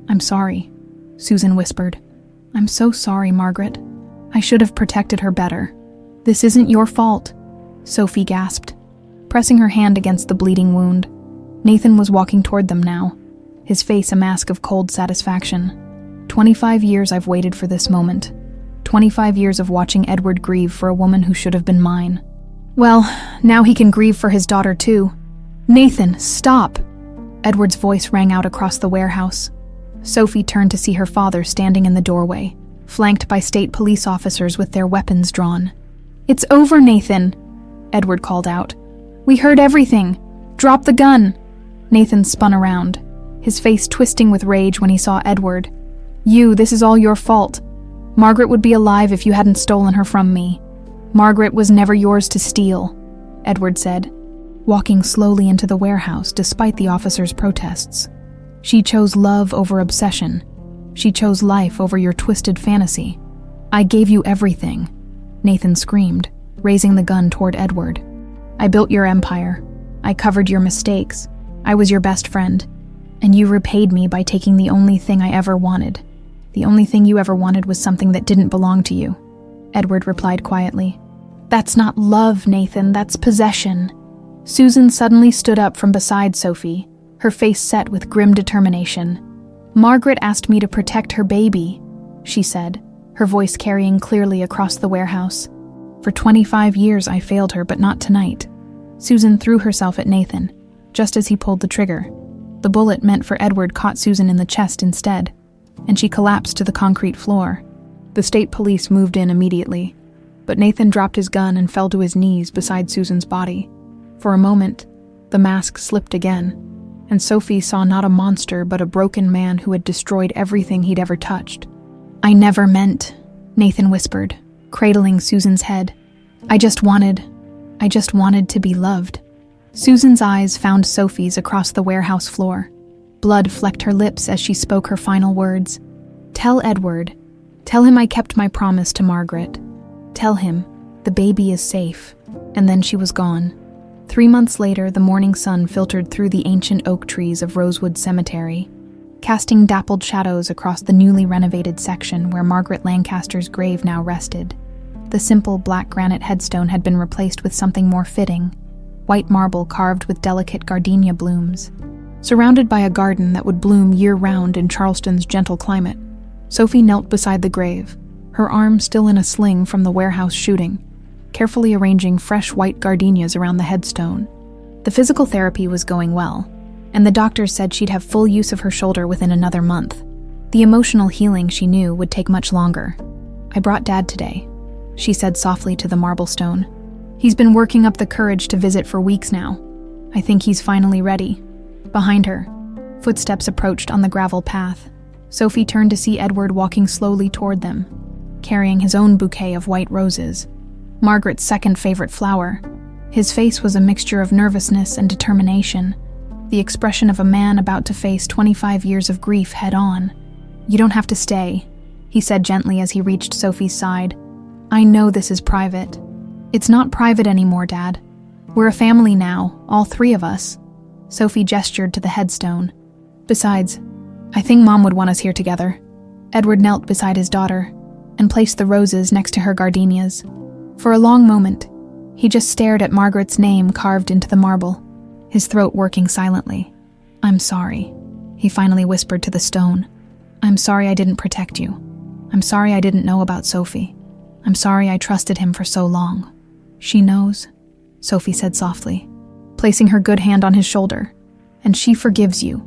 Speaker 1: I'm sorry, Susan whispered. I'm so sorry, Margaret. I should have protected her better. This isn't your fault, Sophie gasped, pressing her hand against the bleeding wound. Nathan was walking toward them now, his face a mask of cold satisfaction. 25 years I've waited for this moment. 25 years of watching Edward grieve for a woman who should have been mine. Well, now he can grieve for his daughter too. Nathan, stop! Edward's voice rang out across the warehouse. Sophie turned to see her father standing in the doorway, flanked by state police officers with their weapons drawn. It's over, Nathan, Edward called out. We heard everything. Drop the gun. Nathan spun around, his face twisting with rage when he saw Edward. This is all your fault. Margaret would be alive if you hadn't stolen her from me. Margaret was never yours to steal, Edward said, walking slowly into the warehouse despite the officers' protests. She chose love over obsession. She chose life over your twisted fantasy. I gave you everything, Nathan screamed, raising the gun toward Edward. I built your empire. I covered your mistakes. I was your best friend. And you repaid me by taking the only thing I ever wanted. The only thing you ever wanted was something that didn't belong to you, Edward replied quietly. That's not love, Nathan, that's possession. Susan suddenly stood up from beside Sophie, her face set with grim determination. Margaret asked me to protect her baby, she said, her voice carrying clearly across the warehouse. For 25 years I failed her, but not tonight. Susan threw herself at Nathan, just as he pulled the trigger. The bullet meant for Edward caught Susan in the chest instead, and she collapsed to the concrete floor. The state police moved in immediately, but Nathan dropped his gun and fell to his knees beside Susan's body. For a moment, the mask slipped again, and Sophie saw not a monster but a broken man who had destroyed everything he'd ever touched. I never meant, Nathan whispered, cradling Susan's head. I just wanted to be loved." Susan's eyes found Sophie's across the warehouse floor. Blood flecked her lips as she spoke her final words. "Tell Edward. Tell him I kept my promise to Margaret. Tell him the baby is safe." And then she was gone. 3 months later, the morning sun filtered through the ancient oak trees of Rosewood Cemetery, casting dappled shadows across the newly renovated section where Margaret Lancaster's grave now rested. The simple black granite headstone had been replaced with something more fitting, white marble carved with delicate gardenia blooms. Surrounded by a garden that would bloom year-round in Charleston's gentle climate, Sophie knelt beside the grave, her arm still in a sling from the warehouse shooting, carefully arranging fresh white gardenias around the headstone. The physical therapy was going well, and the doctors said she'd have full use of her shoulder within another month. The emotional healing, she knew, would take much longer. "I brought Dad today," she said softly to the marble stone. "He's been working up the courage to visit for weeks now. I think he's finally ready." Behind her, footsteps approached on the gravel path. Sophie turned to see Edward walking slowly toward them, carrying his own bouquet of white roses, Margaret's second favorite flower. His face was a mixture of nervousness and determination, the expression of a man about to face 25 years of grief head-on. "You don't have to stay," he said gently as he reached Sophie's side. "I know this is private." "It's not private anymore, Dad. We're a family now, all 3 of us." Sophie gestured to the headstone. "Besides, I think Mom would want us here together." Edward knelt beside his daughter and placed the roses next to her gardenias. For a long moment, he just stared at Margaret's name carved into the marble, his throat working silently. "I'm sorry," he finally whispered to the stone. "I'm sorry I didn't protect you. I'm sorry I didn't know about Sophie. I'm sorry I trusted him for so long." "She knows," Sophie said softly, placing her good hand on his shoulder. "And she forgives you.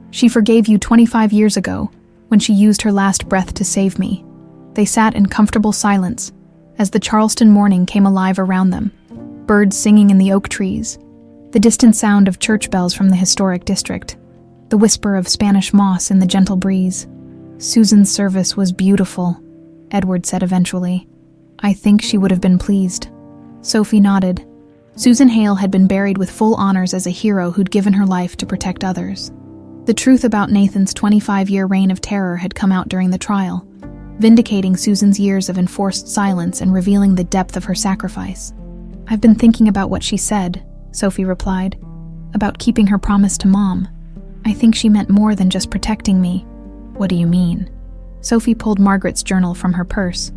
Speaker 1: She forgave you 25 years ago, when she used her last breath to save me." They sat in comfortable silence as the Charleston morning came alive around them, birds singing in the oak trees, the distant sound of church bells from the historic district, the whisper of Spanish moss in the gentle breeze. "Susan's service was beautiful," Edward said eventually. "I think she would have been pleased." Sophie nodded. Susan Hale had been buried with full honors as a hero who'd given her life to protect others. The truth about Nathan's 25-year reign of terror had come out during the trial, vindicating Susan's years of enforced silence and revealing the depth of her sacrifice. "I've been thinking about what she said," Sophie replied, "about keeping her promise to Mom. I think she meant more than just protecting me." "What do you mean?" Sophie pulled Margaret's journal from her purse,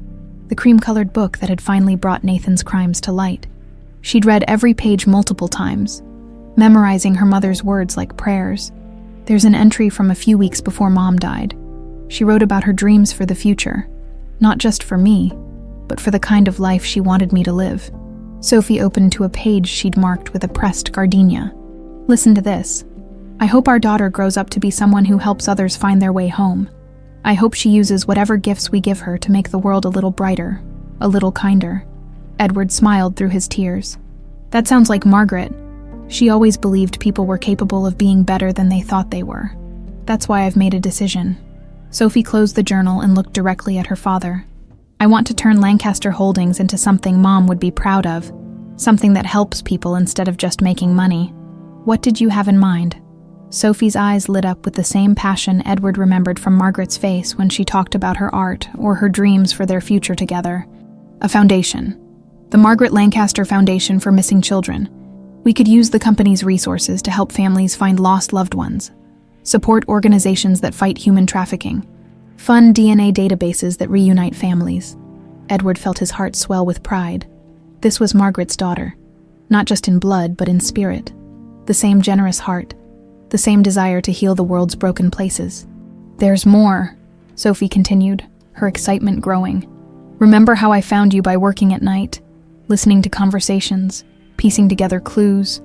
Speaker 1: the cream-colored book that had finally brought Nathan's crimes to light. She'd read every page multiple times, memorizing her mother's words like prayers. There's an entry from a few weeks before Mom died. She wrote about her dreams for the future, not just for me, but for the kind of life she wanted me to live. Sophie opened to a page she'd marked with a pressed gardenia. "Listen to this. I hope our daughter grows up to be someone who helps others find their way home. I hope she uses whatever gifts we give her to make the world a little brighter, a little kinder." Edward smiled through his tears. "That sounds like Margaret. She always believed people were capable of being better than they thought they were. That's why I've made a decision." Sophie closed the journal and looked directly at her father. "I want to turn Lancaster Holdings into something Mom would be proud of, something that helps people instead of just making money. What did you have in mind?" Sophie's eyes lit up with the same passion Edward remembered from Margaret's face when she talked about her art or her dreams for their future together. "A foundation. The Margaret Lancaster Foundation for Missing Children. We could use the company's resources to help families find lost loved ones, support organizations that fight human trafficking, fund DNA databases that reunite families." Edward felt his heart swell with pride. This was Margaret's daughter, not just in blood but in spirit. The same generous heart, the same desire to heal the world's broken places. "There's more," Sophie continued, her excitement growing. "Remember how I found you by working at night, listening to conversations, piecing together clues?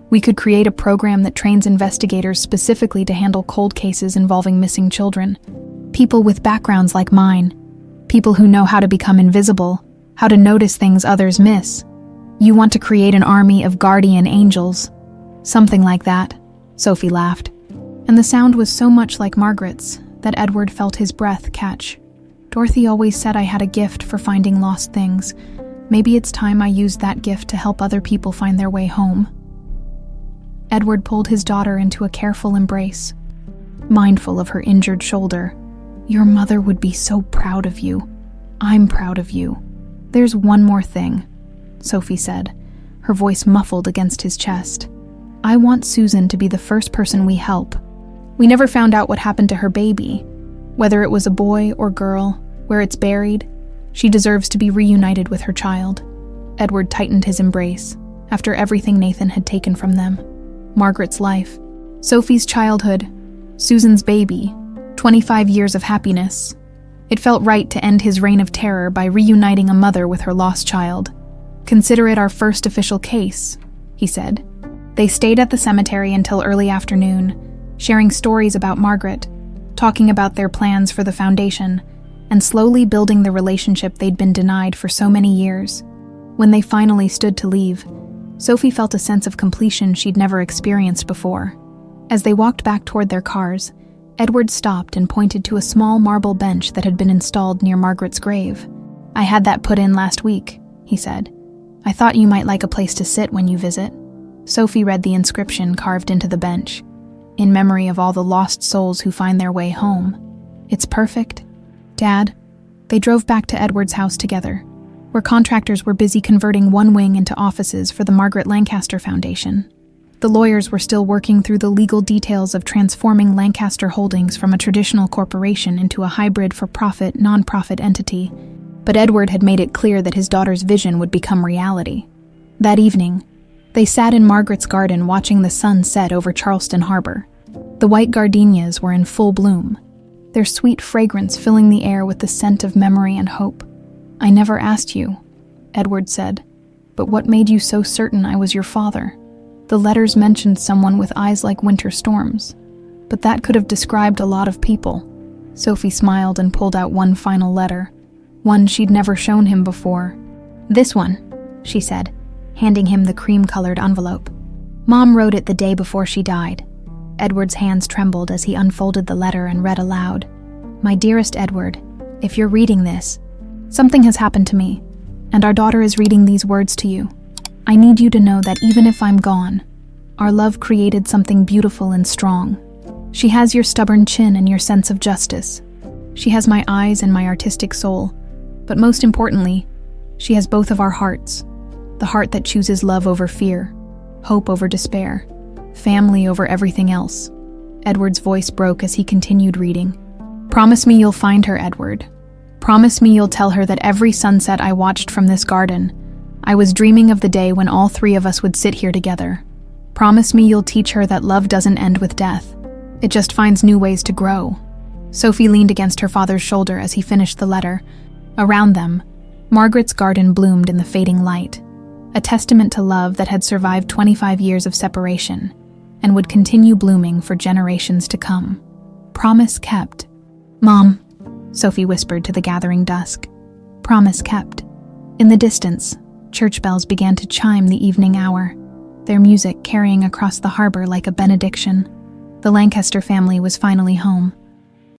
Speaker 1: We could create a program that trains investigators specifically to handle cold cases involving missing children. People with backgrounds like mine. People who know how to become invisible, how to notice things others miss. You want to create an army of guardian angels." "Something like that," Sophie laughed. And the sound was so much like Margaret's that Edward felt his breath catch. "Dorothy always said I had a gift for finding lost things, Maybe it's time I used that gift to help other people find their way home." Edward pulled his daughter into a careful embrace, mindful of her injured shoulder. "Your mother would be so proud of you. I'm proud of you. There's one more thing," Sophie said, her voice muffled against his chest. "I want Susan to be the first person we help. We never found out what happened to her baby. Whether it was a boy or girl, where it's buried, she deserves to be reunited with her child." Edward tightened his embrace, after everything Nathan had taken from them. Margaret's life, Sophie's childhood, Susan's baby, 25 years of happiness. It felt right to end his reign of terror by reuniting a mother with her lost child. "Consider it our first official case," he said. They stayed at the cemetery until early afternoon, sharing stories about Margaret, talking about their plans for the foundation, and slowly building the relationship they'd been denied for so many years. When they finally stood to leave, Sophie felt a sense of completion she'd never experienced before. As they walked back toward their cars, Edward stopped and pointed to a small marble bench that had been installed near Margaret's grave. "I had that put in last week," he said. "I thought you might like a place to sit when you visit." Sophie read the inscription carved into the bench, "In memory of all the lost souls who find their way home." "It's perfect." "Dad." They drove back to Edward's house together, where contractors were busy converting one wing into offices for the Margaret Lancaster Foundation. The lawyers were still working through the legal details of transforming Lancaster Holdings from a traditional corporation into a hybrid for-profit, non-profit entity, but Edward had made it clear that his daughter's vision would become reality. That evening, they sat in Margaret's garden watching the sun set over Charleston Harbor. The white gardenias were in full bloom, their sweet fragrance filling the air with the scent of memory and hope. "I never asked you," Edward said, "but what made you so certain I was your father? The letters mentioned someone with eyes like winter storms, but that could have described a lot of people." Sophie smiled and pulled out one final letter, one she'd never shown him before. "This one," she said, handing him the cream-colored envelope. "Mom wrote it the day before she died." Edward's hands trembled as he unfolded the letter and read aloud. "My dearest Edward, if you're reading this, something has happened to me, and our daughter is reading these words to you. I need you to know that even if I'm gone, our love created something beautiful and strong. She has your stubborn chin and your sense of justice. She has my eyes and my artistic soul, but most importantly, she has both of our hearts. The heart that chooses love over fear, hope over despair, family over everything else." Edward's voice broke as he continued reading. "Promise me you'll find her, Edward. Promise me you'll tell her that every sunset I watched from this garden, I was dreaming of the day when all three of us would sit here together. Promise me you'll teach her that love doesn't end with death. It just finds new ways to grow." Sophie leaned against her father's shoulder as he finished the letter. Around them, Margaret's garden bloomed in the fading light, a testament to love that had survived 25 years of separation and would continue blooming for generations to come. Promise kept. "Mom," Sophie whispered to the gathering dusk. Promise kept. In the distance, church bells began to chime the evening hour, their music carrying across the harbor like a benediction. The Lancaster family was finally home.